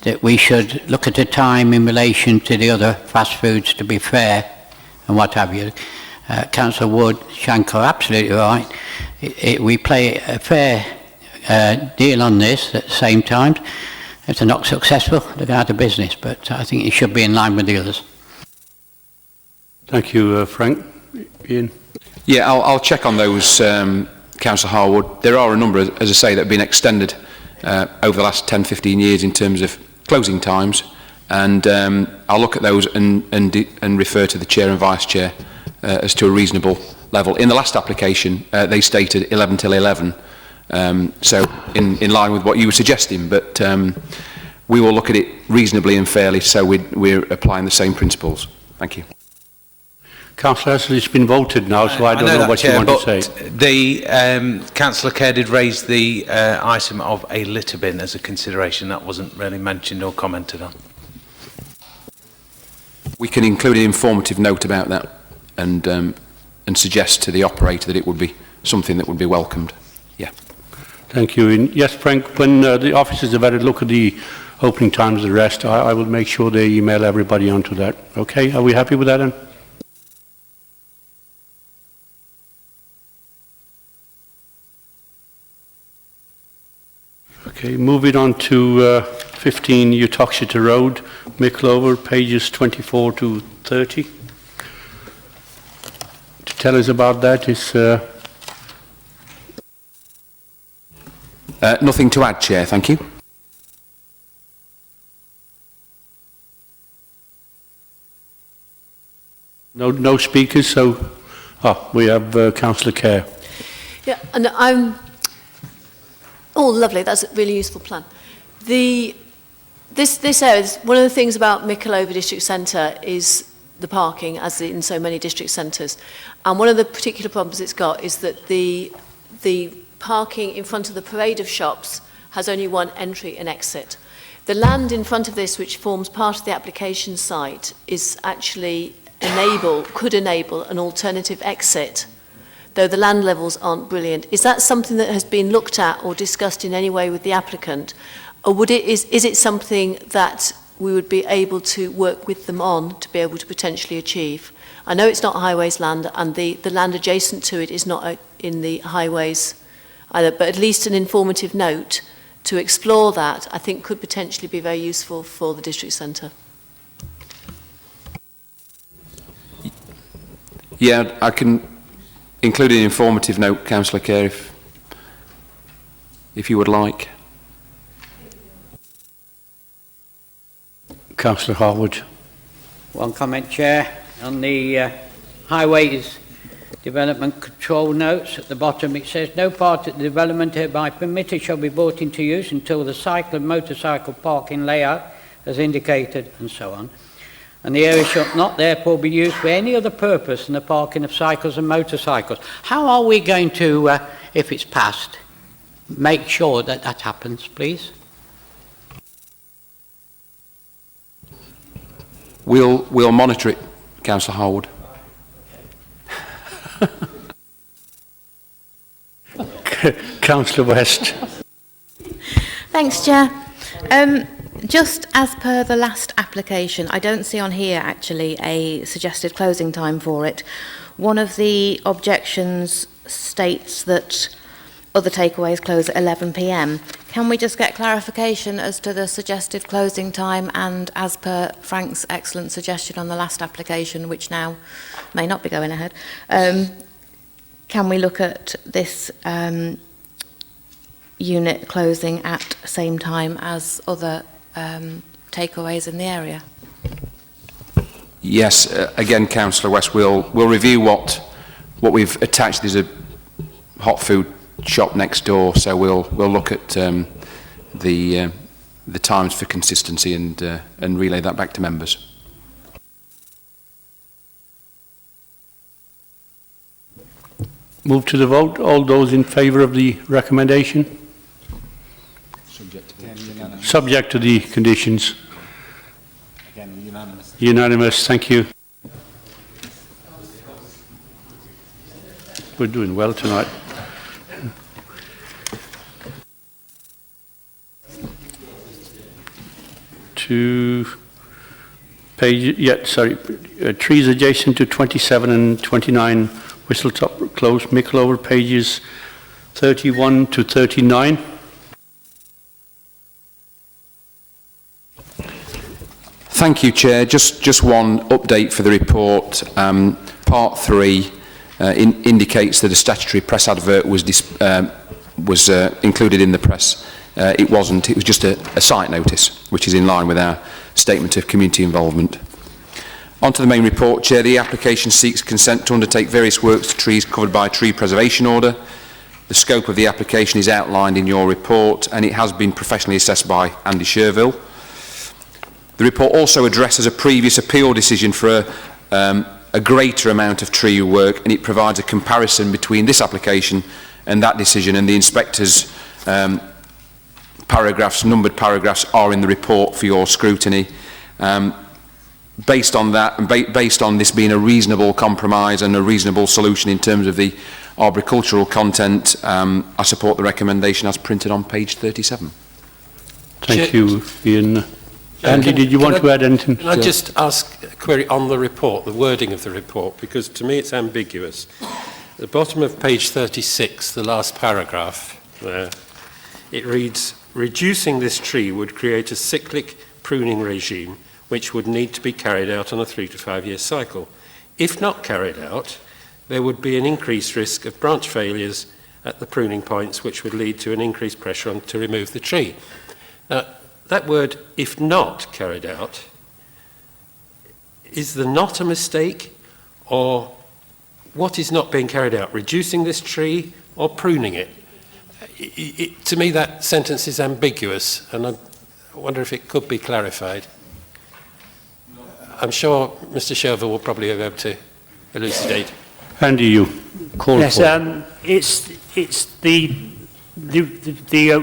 that we should look at a time in relation to the other fast foods to be fair and what have you. Councillor Wood, Shanker, absolutely right. We play a fair deal on this at the same time. If they're not successful, they're out of business, but I think it should be in line with the others. Thank you, Frank. Ian? Yeah, I'll check on those, Councillor Harwood. There are a number, as I say, that have been extended over the last 10-15 years in terms of closing times, and I'll look at those and refer to the Chair and Vice Chair as to a reasonable level. In the last application, they stated 11 till 11, so in line with what you were suggesting, but we will look at it reasonably and fairly, so we're applying the same principles. Thank you. Councillor Haslett, it's been voted now, so I don't know what you want to say. The Councillor Kerr did raise the item of a litter bin as a consideration. That wasn't really mentioned or commented on. We can include an informative note about that and suggest to the operator that it would be something that would be welcomed. Yeah. Thank you. And yes, Frank, when the officers have had a look at the opening times of the rest, I will make sure they email everybody onto that. Okay, are we happy with that then? Okay, moving on to 15 Utoxeter Road, Micklover, pages 24 to 30. To tell us about that is... nothing to add, Chair, thank you. No speakers, so... we have Councillor Kerr. Yeah, and oh, lovely, that's a really useful plan. This area, one of the things about Micklover District Centre is the parking, as in so many district centres. And one of the particular problems it's got is that the parking in front of the parade of shops has only one entry and exit. The land in front of this, which forms part of the application site, is actually could enable an alternative exit, though the land levels aren't brilliant. Is that something that has been looked at or discussed in any way with the applicant? Or is it something that we would be able to work with them on to be able to potentially achieve? I know it's not highways land, and the land adjacent to it is not in the highways either, but at least an informative note to explore that, I think could potentially be very useful for the district centre. Yeah, I can include an informative note, Councillor Kerr, if you would like. Councillor Harwood. One comment, Chair, on the highways development control notes. At the bottom it says, no part of the development hereby permitted shall be brought into use until the cycle and motorcycle parking layout as indicated, and so on. And the area shall not therefore be used for any other purpose than the parking of cycles and motorcycles. How are we going to, if it's passed, make sure that that happens, please? We'll monitor it, Councillor Harwood. Councillor West. Thanks, Chair. Just as per the last application, I don't see on here actually a suggested closing time for it. One of the objections states that other takeaways close at 11 p.m. Can we just get clarification as to the suggested closing time, and as per Frank's excellent suggestion on the last application, which now may not be going ahead, can we look at this unit closing at the same time as other takeaways in the area? Yes, again, Councillor West, we'll review what we've attached. There's a hot food shop next door, so we'll look at the times for consistency and relay that back to members. Move to the vote. All those in favour of the recommendation? Subject to the conditions. Again, unanimous. Unanimous, thank you. We're doing well tonight. To page, trees adjacent to 27 and 29 Whistletop Close, Mickleover, pages 31 to 39. Thank you, Chair. Just one update for the report. Part 3 indicates that a statutory press advert was included in the press. It wasn't. It was just a site notice, which is in line with our statement of community involvement. On to the main report, Chair. The application seeks consent to undertake various works to trees covered by a tree preservation order. The scope of the application is outlined in your report, and it has been professionally assessed by Andy Sherville. The report also addresses a previous appeal decision for a greater amount of tree work, and it provides a comparison between this application and that decision, and the inspector's numbered paragraphs are in the report for your scrutiny. Based on that, and based on this being a reasonable compromise and a reasonable solution in terms of the arboricultural content, I support the recommendation as printed on page 37. Thank you, Ian. Andy, did you want to add anything? Can I just ask a query on the report, the wording of the report, because to me it's ambiguous. At the bottom of page 36, the last paragraph, it reads, reducing this tree would create a cyclic pruning regime which would need to be carried out on a 3 to 5 year cycle. If not carried out, there would be an increased risk of branch failures at the pruning points, which would lead to an increased pressure on to remove the tree. Now, that word, if not carried out, is there not a mistake, or what is not being carried out? Reducing this tree or pruning it? To me, that sentence is ambiguous, and I wonder if it could be clarified. I'm sure Mr. Sherville will probably be able to elucidate. Andy, you call yes, for. It's the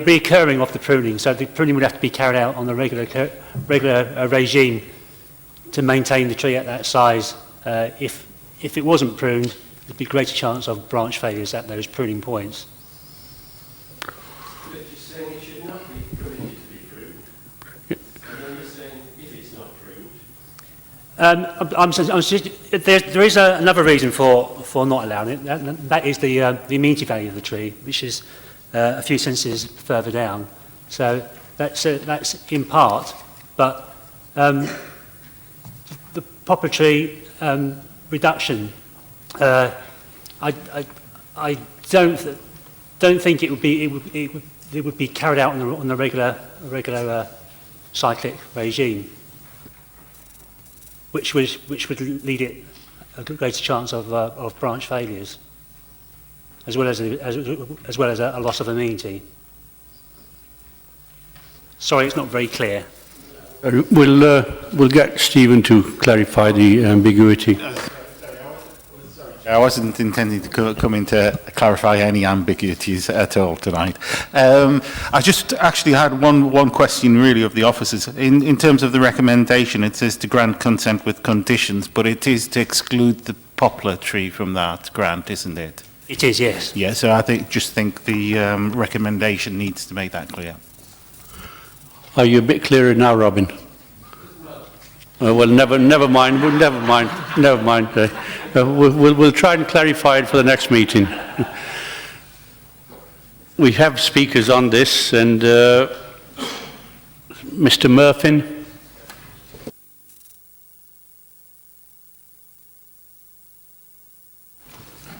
recurring of the pruning. So the pruning would have to be carried out on the regular regime to maintain the tree at that size. If it wasn't pruned, there'd be greater chance of branch failures at those pruning points. But you're saying it should not be permitted to be pruned, and then you're saying if it's not pruned. There is another reason for not allowing it. That is the amenity value of the tree, which is a few sentences further down. So that's in part, but the poplar tree reduction, I don't think it would be carried out on the regular cyclic regime, which would lead it a greater chance of branch failures, as well as a loss of amenity. Sorry, it's not very clear. We'll get Stephen to clarify the ambiguity. I wasn't intending to come in to clarify any ambiguities at all tonight. I just actually had one question really of the officers. In terms of the recommendation, it says to grant consent with conditions, but it is to exclude the poplar tree from that grant, isn't it? It is, yes. Yeah, so I just think the recommendation needs to make that clear. Are you a bit clearer now, Robin? Well, never mind. Never mind. We'll try and clarify it for the next meeting. We have speakers on this, and Mr. Murphy.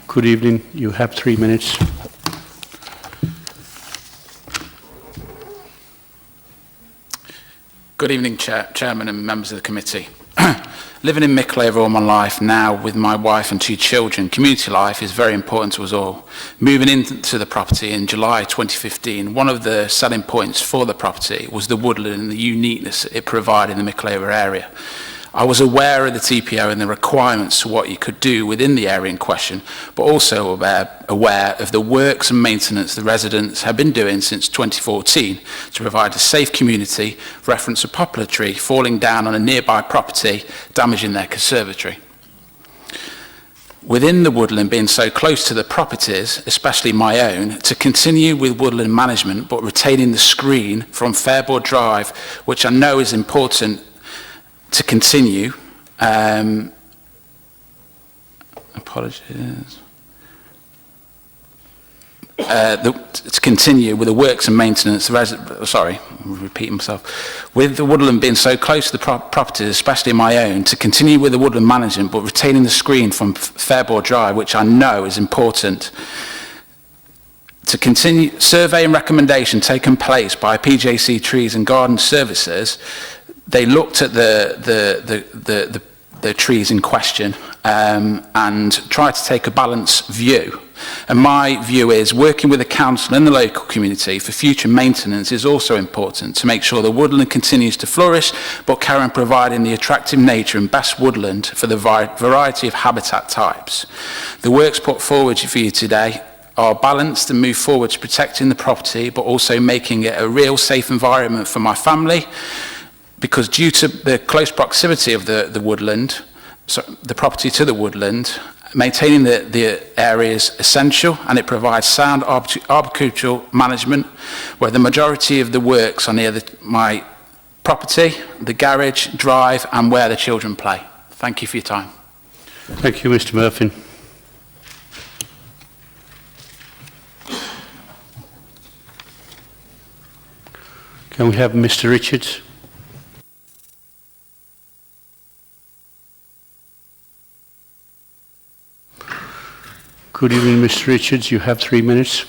Good evening. You have 3 minutes. Good evening, Chairman and members of the committee. Living in Mickleve all my life now with my wife and 2 children, community life is very important to us all. Moving into the property in July 2015, one of the selling points for the property was the woodland and the uniqueness it provided in the Mickleve area. I was aware of the TPO and the requirements to what you could do within the area in question, but also aware of the works and maintenance the residents have been doing since 2014 to provide a safe community, reference a poplar tree falling down on a nearby property, damaging their conservatory. Within the woodland being so close to the properties, especially my own, to continue with woodland management but retaining the screen from Fairboard Drive, which I know is important to continue, apologies, to continue with the works and maintenance, sorry, I'm repeating myself, with the woodland being so close to the properties, especially my own, to continue with the woodland management but retaining the screen from Fairboard Drive, which I know is important, to continue survey and recommendation taken place by PJC Trees and Garden Services. They looked at the trees in question and tried to take a balanced view. And my view is working with the council and the local community for future maintenance is also important to make sure the woodland continues to flourish, but carry on providing the attractive nature and best woodland for the variety of habitat types. The works put forward for you today are balanced and move forward to protecting the property, but also making it a real safe environment for my family, because due to the close proximity of the woodland, the property to the woodland, maintaining the area is essential, and it provides sound arboricultural management, where the majority of the works are near my property, the garage, drive, and where the children play. Thank you for your time. Thank you, Mr. Murphy. Can we have Mr. Richards? Good evening, Mr. Richards. You have 3 minutes.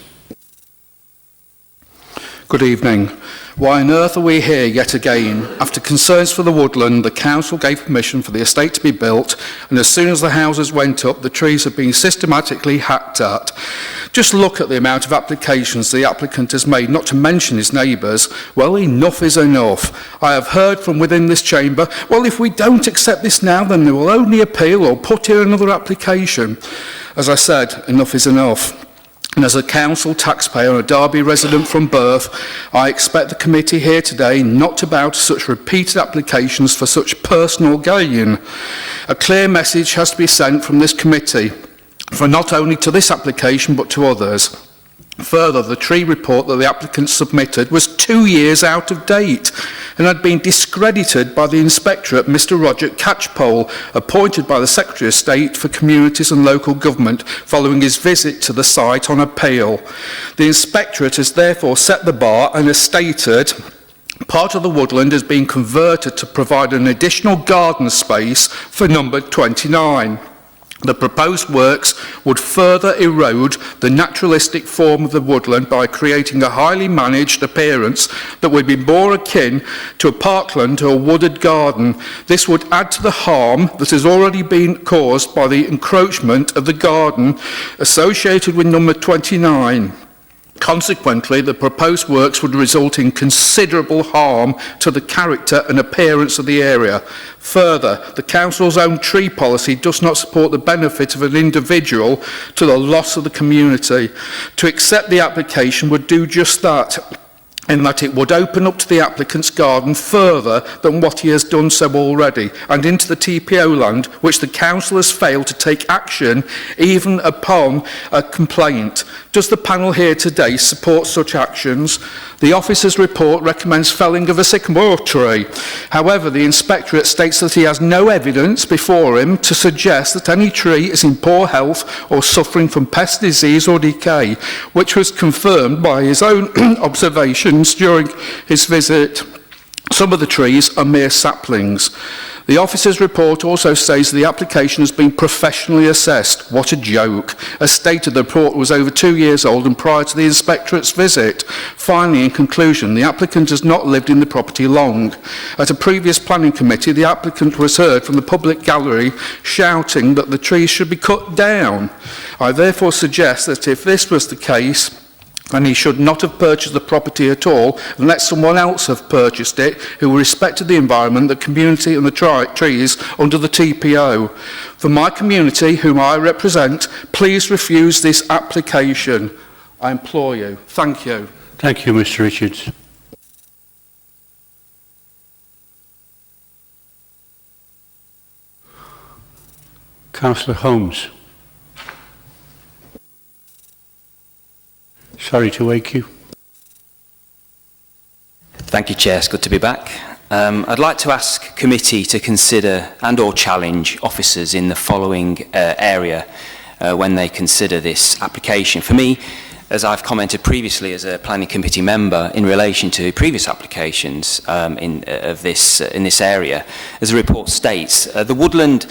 Good evening. Why on earth are we here yet again? After concerns for the woodland, the council gave permission for the estate to be built, and as soon as the houses went up, the trees have been systematically hacked at. Just look at the amount of applications the applicant has made, not to mention his neighbours. Well, enough is enough. I have heard from within this chamber, well, if we don't accept this now, then they will only appeal or put in another application. As I said, enough is enough. And as a council taxpayer and a Derby resident from birth, I expect the committee here today not to bow to such repeated applications for such personal gain. A clear message has to be sent from this committee, for not only to this application but to others. Further, the tree report that the applicant submitted was 2 years out of date. and had been discredited by the Inspectorate, Mr Roger Catchpole, appointed by the Secretary of State for Communities and Local Government following his visit to the site on appeal. The Inspectorate has therefore set the bar and has stated part of the woodland has been converted to provide an additional garden space for number 29. The proposed works would further erode the naturalistic form of the woodland by creating a highly managed appearance that would be more akin to a parkland or a wooded garden. This would add to the harm that has already been caused by the encroachment of the garden associated with number 29. Consequently, the proposed works would result in considerable harm to the character and appearance of the area. Further, the Council's own tree policy does not support the benefit of an individual to the loss of the community. To accept the application would do just that, in that it would open up to the applicant's garden further than what he has done so already, and into the TPO land, which the Council has failed to take action even upon a complaint. Does the panel here today support such actions? The officer's report recommends felling of a sycamore tree. However, the Inspectorate states that he has no evidence before him to suggest that any tree is in poor health or suffering from pest disease or decay, which was confirmed by his own observations during his visit. Some of the trees are mere saplings. The officer's report also says the application has been professionally assessed. What a joke. As stated, the report was over 2 years old and prior to the Inspectorate's visit. Finally, in conclusion, the applicant has not lived in the property long. At a previous planning committee, the applicant was heard from the public gallery shouting that the trees should be cut down. I therefore suggest that if this was the case, and he should not have purchased the property at all and let someone else have purchased it who respected the environment, the community and the trees under the TPO. For my community, whom I represent, please refuse this application. I implore you. Thank you. Thank you, Mr Richards. Councillor Holmes. Sorry to wake you. Thank you, Chair. It's good to be back. I'd like to ask committee to consider and/or challenge officers in the following area when they consider this application. For me, as I've commented previously as a planning committee member in relation to previous applications in this area, as the report states, the woodland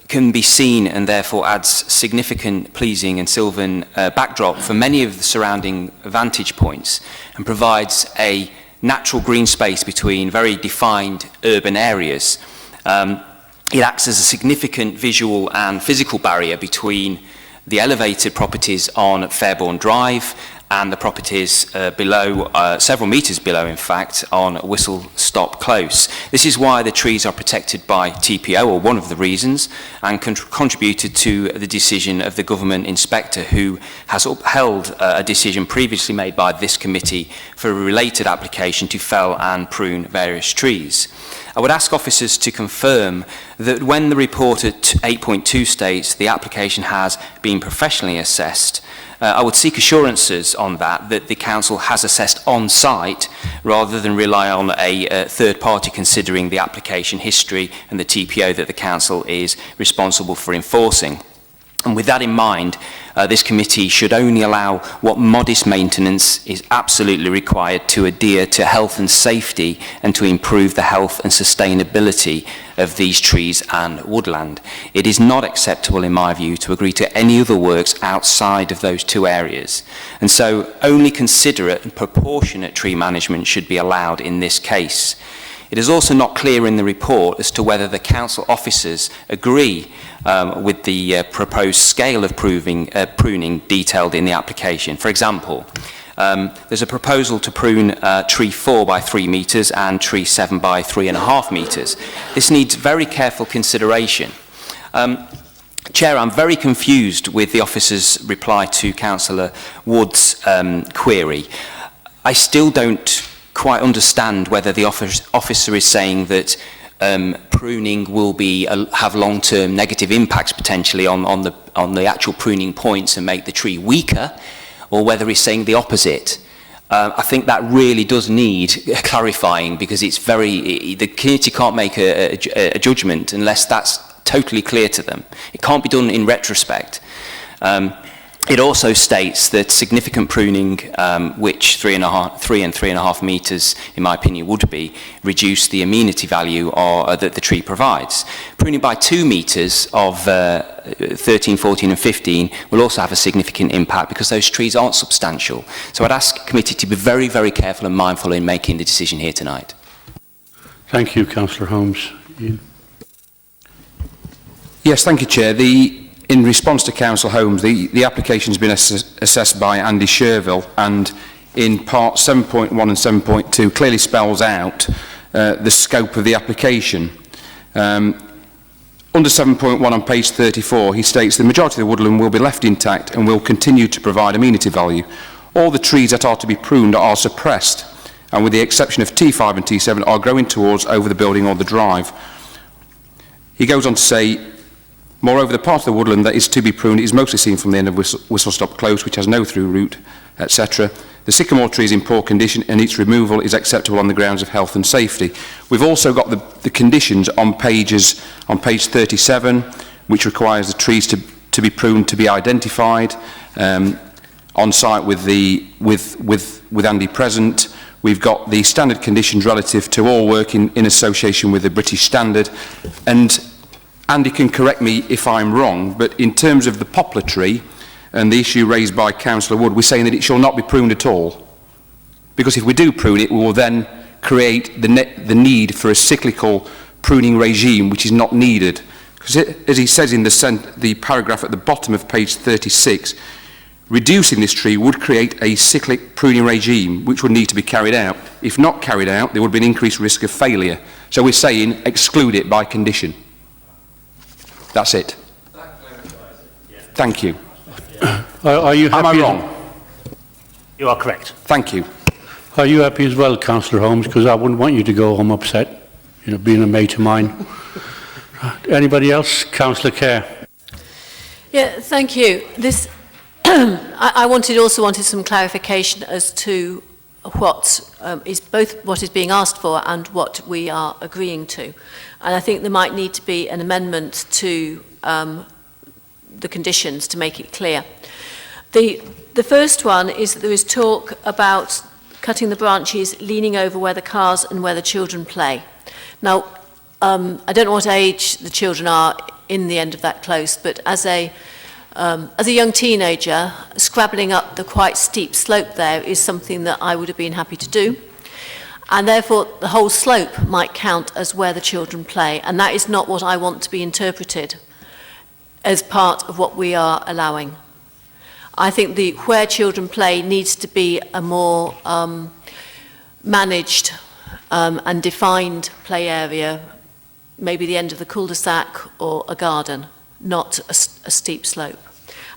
can be seen and therefore adds significant pleasing and sylvan backdrop for many of the surrounding vantage points and provides a natural green space between very defined urban areas. It acts as a significant visual and physical barrier between the elevated properties on Fairbourne Drive and the properties below, several metres below in fact, on Whistle Stop Close. This is why the trees are protected by TPO, or one of the reasons, and contributed to the decision of the government inspector who has upheld a decision previously made by this committee for a related application to fell and prune various trees. I would ask officers to confirm that when the report at 8.2 states the application has been professionally assessed, I would seek assurances on that the Council has assessed on site rather than rely on a third party considering the application history and the TPO that the Council is responsible for enforcing. And with that in mind, this committee should only allow what modest maintenance is absolutely required to adhere to health and safety and to improve the health and sustainability of these trees and woodland. It is not acceptable, in my view, to agree to any other works outside of those two areas. And so only considerate and proportionate tree management should be allowed in this case. It is also not clear in the report as to whether the Council officers agree with the proposed scale of pruning detailed in the application. For example, there's a proposal to prune tree 4 by 3 metres and tree 7 by 3.5 metres. This needs very careful consideration. Chair, I'm very confused with the officer's reply to Councillor Wood's query. I still don't quite understand whether the officer is saying that pruning will have long-term negative impacts potentially on the actual pruning points and make the tree weaker, or whether he's saying the opposite. I think that really does need clarifying, because it's the community can't make a judgment unless that's totally clear to them. It can't be done in retrospect. It also states that significant pruning, which 3 and 3.5 metres, in my opinion, would be, reduce the amenity value that the tree provides. Pruning by 2 metres of 13, 14 and 15 will also have a significant impact, because those trees aren't substantial. So I'd ask the committee to be very, very careful and mindful in making the decision here tonight. Thank you, Councillor Holmes. Ian. Yes, thank you, Chair. In response to Councillor Holmes, the application has been assessed by Andy Sherville, and in part 7.1 and 7.2 clearly spells out the scope of the application. Under 7.1 on page 34, he states the majority of the woodland will be left intact and will continue to provide amenity value. All the trees that are to be pruned are suppressed, and with the exception of T5 and T7 are growing towards over the building or the drive. He goes on to say, moreover, the part of the woodland that is to be pruned is mostly seen from the end of Whistle Stop Close, which has no through route, etc. The sycamore tree is in poor condition and its removal is acceptable on the grounds of health and safety. We've also got the conditions on page 37, which requires the trees to be pruned to be identified on site with Andy present. We've got the standard conditions relative to all work in association with the British Standard, and Andy can correct me if I'm wrong, but in terms of the poplar tree and the issue raised by Councillor Wood, we're saying that it shall not be pruned at all. Because if we do prune it, we will then create the need for a cyclical pruning regime, which is not needed. Because as he says in the paragraph at the bottom of page 36, reducing this tree would create a cyclic pruning regime, which would need to be carried out. If not carried out, there would be an increased risk of failure. So we're saying exclude it by condition. That's it. Thank you. Are you happy? Am I wrong? You are correct. Thank you. Are you happy as well, Councillor Holmes? Because I wouldn't want you to go home upset, being a mate of mine. Anybody else? Councillor Kerr. Yeah, thank you. I also wanted some clarification as to what is both what is being asked for and what we are agreeing to. And I think there might need to be an amendment to the conditions to make it clear. The first one is that there is talk about cutting the branches, leaning over where the cars and where the children play. Now, I don't know what age the children are in the end of that close, but as a young teenager, scrabbling up the quite steep slope there is something that I would have been happy to do. And therefore, the whole slope might count as where the children play. And that is not what I want to be interpreted as part of what we are allowing. I think the where children play needs to be a more managed and defined play area, maybe the end of the cul-de-sac or a garden, not a steep slope.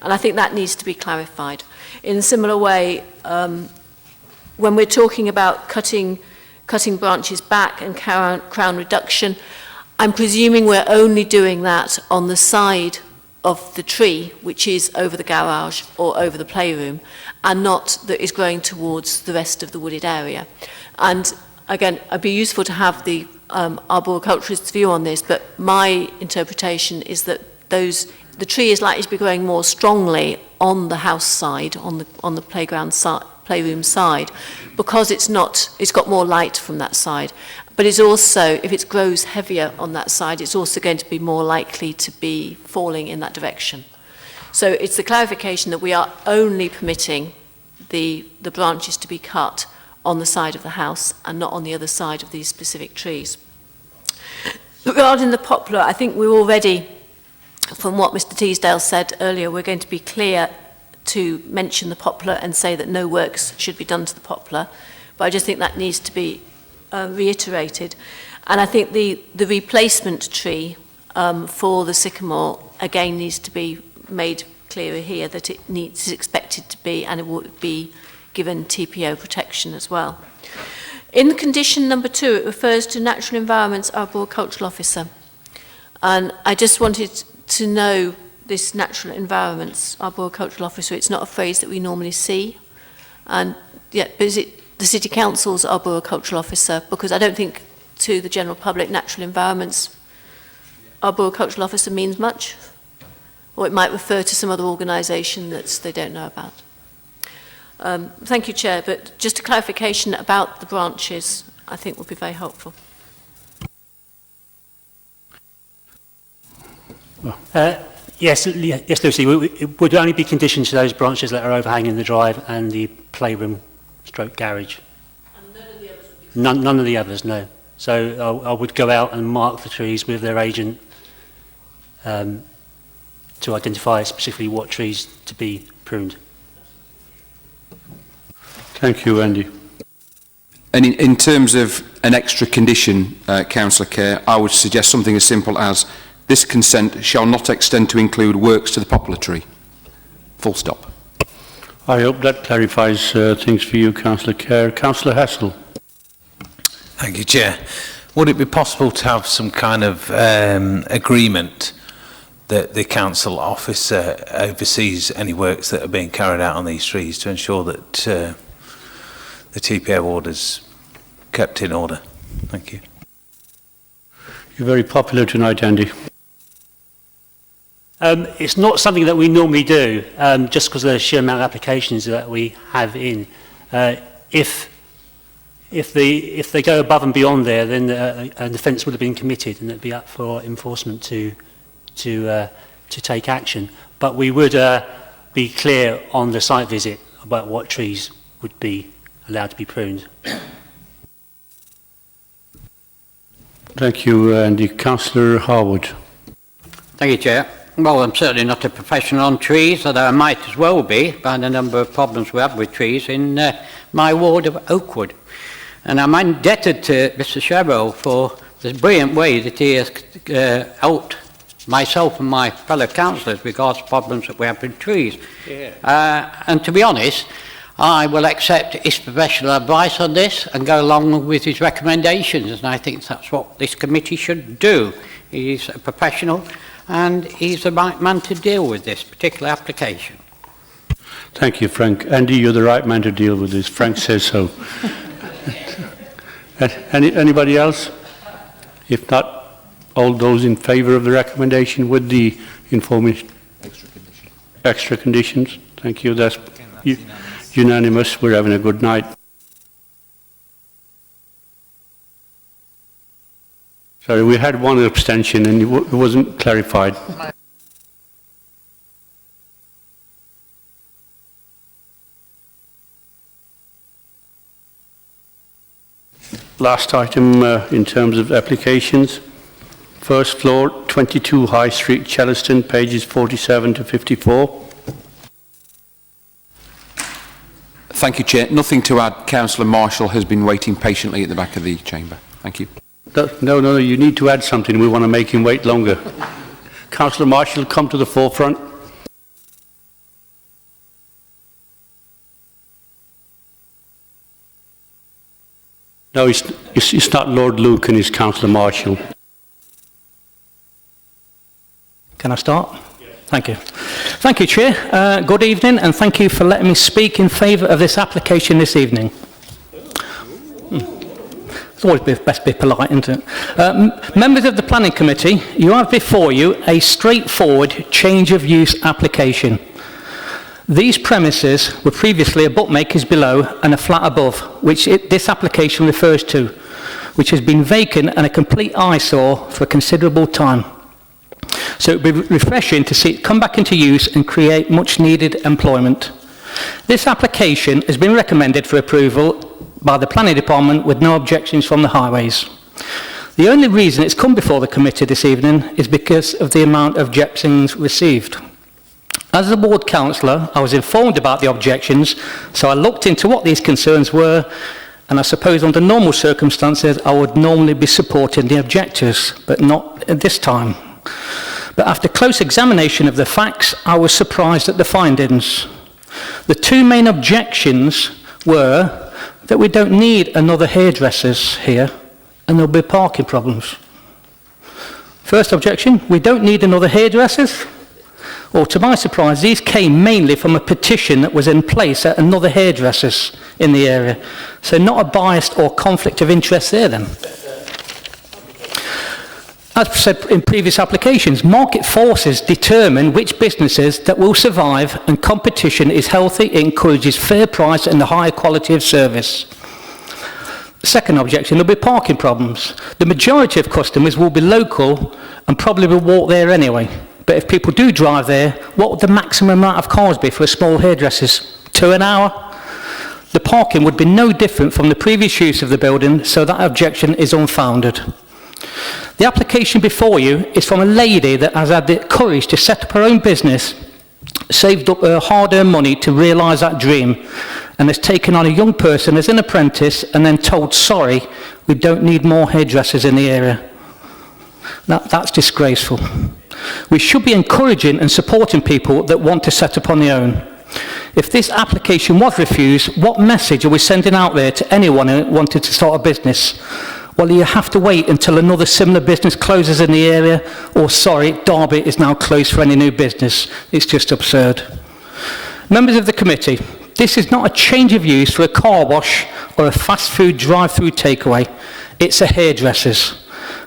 And I think that needs to be clarified. In a similar way, when we're talking about cutting branches back and crown reduction, I'm presuming we're only doing that on the side of the tree, which is over the garage or over the playroom, and not that is growing towards the rest of the wooded area. And again, it'd be useful to have the arboriculturist's view on this, but my interpretation is that the tree is likely to be growing more strongly on the house side, on the playroom side, because it's got more light from that side. But it's also, if it grows heavier on that side, it's also going to be more likely to be falling in that direction. So it's the clarification that we are only permitting the branches to be cut on the side of the house and not on the other side of these specific trees. Regarding the poplar, I think we're already, from what Mr. Teasdale said earlier, we're going to be clear to mention the poplar and say that no works should be done to the poplar. But I just think that needs to be reiterated. And I think the replacement tree for the sycamore, again, needs to be made clearer here that it's expected to be, and it will be given TPO protection as well. In condition number 2, it refers to Natural Environment's Arboricultural Officer. And I just wanted to know this Natural Environment's Arboricultural Officer. It's not a phrase that we normally see. And yeah, but is it the City Council's arboricultural officer? Because I don't think to the general public natural environments arboricultural officer means much, or it might refer to some other organisation that they don't know about. Thank you, Chair, but just a clarification about the branches I think would be very helpful. Yes, Lucy, it would only be conditioned to those branches that are overhanging the drive and the playroom stroke garage. And none of the others would be? None of the others, no. So I would go out and mark the trees with their agent to identify specifically what trees to be pruned. Thank you, Andy. And in terms of an extra condition, Councillor Kerr, I would suggest something as simple as this consent shall not extend to include works to the poplar tree. Full stop. I hope that clarifies things for you, Councillor Kerr. Councillor Hassel. Thank you, Chair. Would it be possible to have some kind of agreement that the council officer oversees any works that are being carried out on these trees to ensure that the TPO order's kept in order? Thank you. You're very popular tonight, Andy. It's not something that we normally do, just because of the sheer amount of applications that we have in. If they go above and beyond there, then an offence would have been committed, and it'd be up for enforcement to take action. But we would be clear on the site visit about what trees would be allowed to be pruned. Thank you, Andy. Councillor Harwood. Thank you, Chair. Well, I'm certainly not a professional on trees, although I might as well be, by the number of problems we have with trees in my ward of Oakwood. And I'm indebted to Mr. Sherrill for the brilliant way that he has helped myself and my fellow councillors regards to problems that we have with trees. Yeah. And to be honest, I will accept his professional advice on this and go along with his recommendations, and I think that's what this committee should do. He's a professional and he's the right man to deal with this particular application. Thank you, Frank. Andy, you're the right man to deal with this. Frank says so. Anybody else? If not, all those in favour of the recommendation with the information? Extra conditions. Thank you. That's unanimous. We're having a good night. Sorry, we had one abstention and it wasn't clarified. Last item in terms of applications. First floor, 22 High Street, Chellaston, pages 47 to 54. Thank you, Chair. Nothing to add. Councillor Marshall has been waiting patiently at the back of the chamber. Thank you. No, you need to add something. We want to make him wait longer. Councillor Marshall, come to the forefront. No, it's not Lord Luke and it's Councillor Marshall. Can I start? Yes. Thank you. Thank you, Chair. Good evening, and thank you for letting me speak in favour of this application this evening. It's always best to be polite, isn't it? Members of the Planning Committee, you have before you a straightforward change of use application. These premises were previously a bookmaker's below and a flat above, which this application refers to, which has been vacant and a complete eyesore for a considerable time. So it would be refreshing to see it come back into use and create much needed employment. This application has been recommended for approval by the Planning Department with no objections from the Highways. The only reason it's come before the committee this evening is because of the amount of objections received. As a ward councillor, I was informed about the objections, so I looked into what these concerns were, and I suppose under normal circumstances I would normally be supporting the objectors, but not at this time. But after close examination of the facts, I was surprised at the findings. The two main objections were that we don't need another hairdressers here and there'll be parking problems. First objection, we don't need another hairdressers. Or to my surprise, these came mainly from a petition that was in place at another hairdresser's in the area. So not a biased or conflict of interest there then. As said in previous applications, market forces determine which businesses that will survive, and competition is healthy, it encourages fair price and a higher quality of service. Second objection, there'll be parking problems. The majority of customers will be local and probably will walk there anyway. But if people do drive there, what would the maximum amount of cars be for a small hairdresser's? 2 an hour? The parking would be no different from the previous use of the building, so that objection is unfounded. The application before you is from a lady that has had the courage to set up her own business, saved up her hard-earned money to realise that dream, and has taken on a young person as an apprentice and then told, sorry, we don't need more hairdressers in the area. That's disgraceful. We should be encouraging and supporting people that want to set up on their own. If this application was refused, what message are we sending out there to anyone who wanted to start a business? Well, you have to wait until another similar business closes in the area, or sorry, Derby is now closed for any new business. It's just absurd. Members of the committee, this is not a change of use for a car wash or a fast food drive-through takeaway. It's a hairdresser's.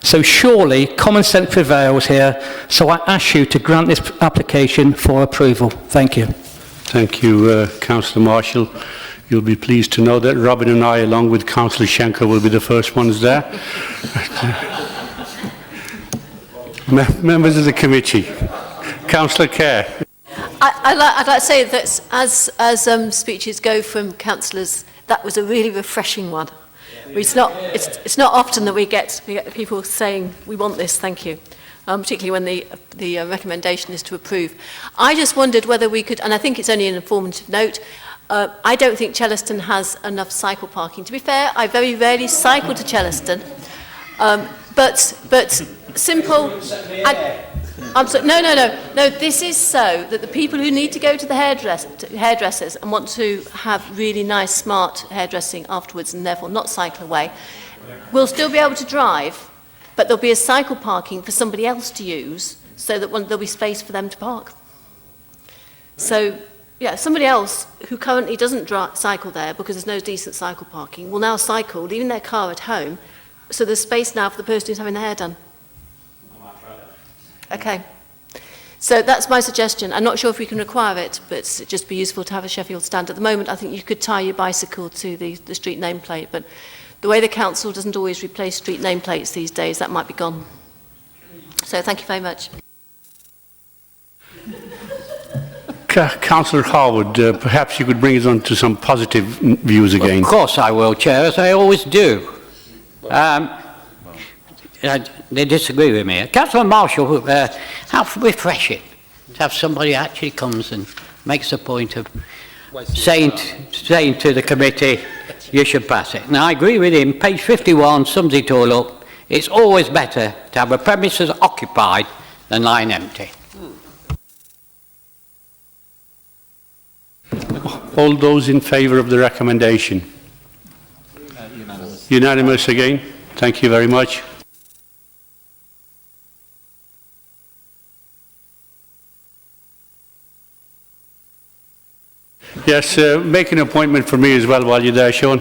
So surely common sense prevails here, so I ask you to grant this application for approval. Thank you. Thank you, Councillor Marshall. You'll be pleased to know that Robin and I, along with Councillor Schenker, will be the first ones there. Members of the committee. Councillor Kerr. I'd like to say that as speeches go from councillors, that was a really refreshing one. It's not often that we get people saying, we want this, thank you. Particularly when the recommendation is to approve. I just wondered whether we could, and I think it's only an informative note, I don't think Chellaston has enough cycle parking. To be fair, I very rarely cycle to Chellaston, but simple. No. This is so that the people who need to go to the hairdressers and want to have really nice, smart hairdressing afterwards, and therefore not cycle away, will still be able to drive. But there'll be a cycle parking for somebody else to use, so that there'll be space for them to park. So, yeah, somebody else who currently doesn't cycle there because there's no decent cycle parking will now cycle, leaving their car at home, so there's space now for the person who's having their hair done. Okay. So that's my suggestion. I'm not sure if we can require it, but it'd just be useful to have a Sheffield stand. At the moment, I think you could tie your bicycle to the street nameplate, but the way the council doesn't always replace street nameplates these days, that might be gone. So thank you very much. Councillor Harwood, perhaps you could bring us on to some positive views again. Of course I will, Chair, as I always do. They disagree with me. Councillor Marshall, how refreshing to have somebody who actually comes and makes a point of saying to the committee, you should pass it. Now, I agree with him. Page 51 sums it all up. It's always better to have a premises occupied than lying empty. All those in favour of the recommendation? Unanimous. Unanimous again. Thank you very much. Yes, make an appointment for me as well while you're there, Sean.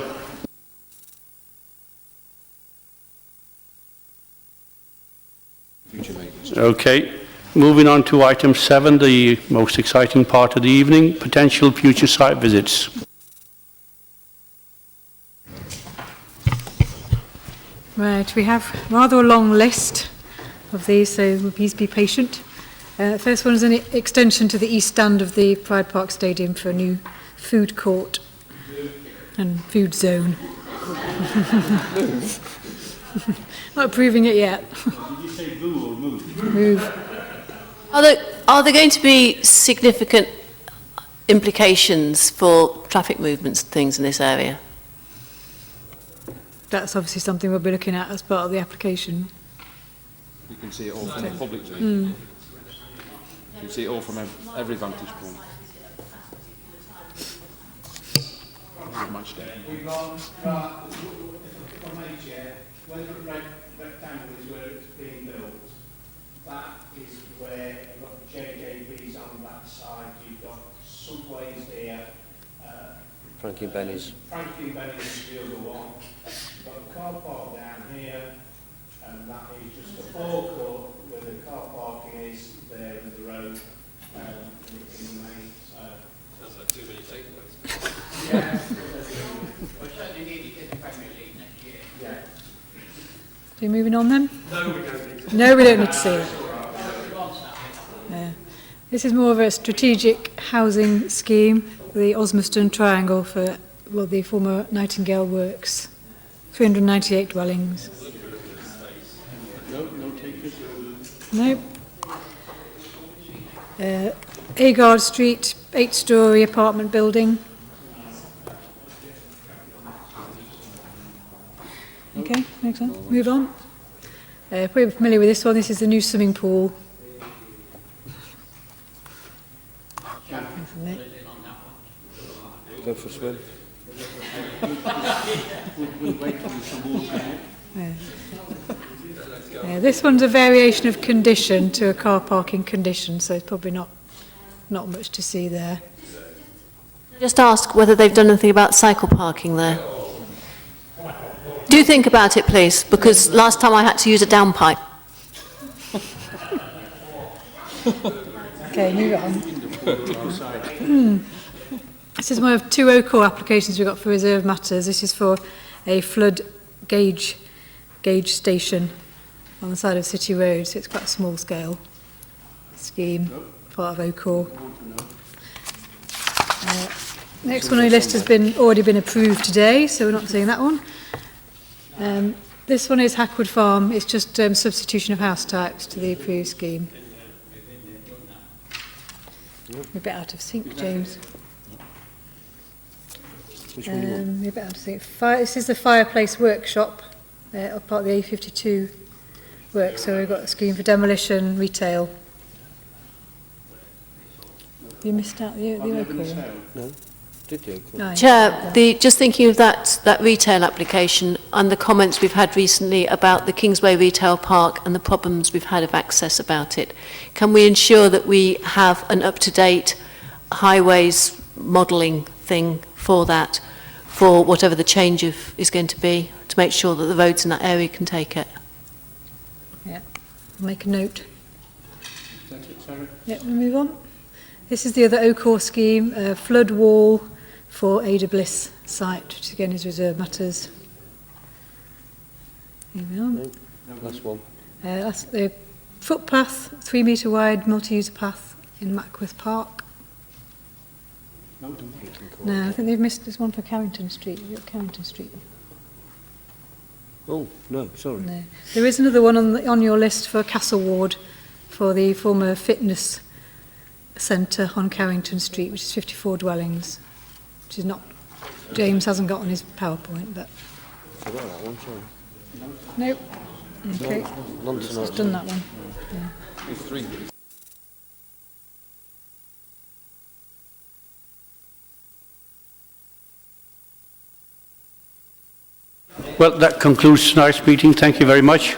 Okay. Moving on to item 7, the most exciting part of the evening, potential future site visits. Right, we have rather a long list of these, so please be patient. First one is an extension to the east stand of the Pride Park Stadium for a new food court and food zone. Not approving it yet. Did you say boo or move? Move. Are there going to be significant implications for traffic movements and things in this area? That's obviously something we'll be looking at as part of the application. You can see it all from the public view. You can see it all from every vantage point. Match day. When the rectangle is where it's being built, that is where you've got the JJBs on Subway's here. Frankie Benny's. Frankie Benny's the other one. You've got the car park down here, and that is just a forecourt where the car parking is there in the road in the main. Sounds like too many takeaways. Yeah. We certainly need it in the Premier League next year. Yeah. Are you moving on then? No, we don't need to. No, we don't need to see it. This is more of a strategic housing scheme, the Osmaston Triangle for the former Nightingale Works, 398 dwellings. No. Agard Street, 8-storey apartment building. Okay, next one. Move on. If we're familiar with this one, this is the new swimming pool. Go for a swim. This one's a variation of condition to a car parking condition, so it's probably not much to see there. Just ask whether they've done anything about cycle parking there. Do think about it, please, because last time I had to use a downpipe. Okay, move on. This is one of two OCOR applications we've got for reserve matters. This is for a flood gauge station on the side of City Road, so it's quite a small scale scheme, part of OCOR. Next one on the list has already been approved today, so we're not seeing that one. This one is Hackwood Farm. It's just substitution of house types to the approved scheme. You're a bit out of sync, James. You're a bit out of sync. This is the fireplace workshop, part of the A52 work. So we've got a scheme for demolition, retail. You missed out the OCOR. No. Did you? No. Chair, just thinking of that retail application and the comments we've had recently about the Kingsway Retail Park and the problems we've had of access about it, can we ensure that we have an up-to-date highways modelling thing for that, for whatever the change is going to be, to make sure that the roads in that area can take it? Yeah, I'll make a note. Yeah, we'll move on. This is the other OCOR scheme, flood wall for Ada Bliss site, which again is reserve matters. Moving on. Last one. That's the footpath, 3 metre wide multi-user path in Mackworth Park. No, I think they've missed this one for Carrington Street. You've got Carrington Street. Oh, no, sorry. No. There is another one on your list for Castle Ward for the former fitness centre on Carrington Street, which is 54 dwellings, which is not, James hasn't got on his PowerPoint, but... Forgot that one, sorry. Nope. Okay. None tonight. Just done that one. Yeah. Well, that concludes tonight's meeting. Thank you very much.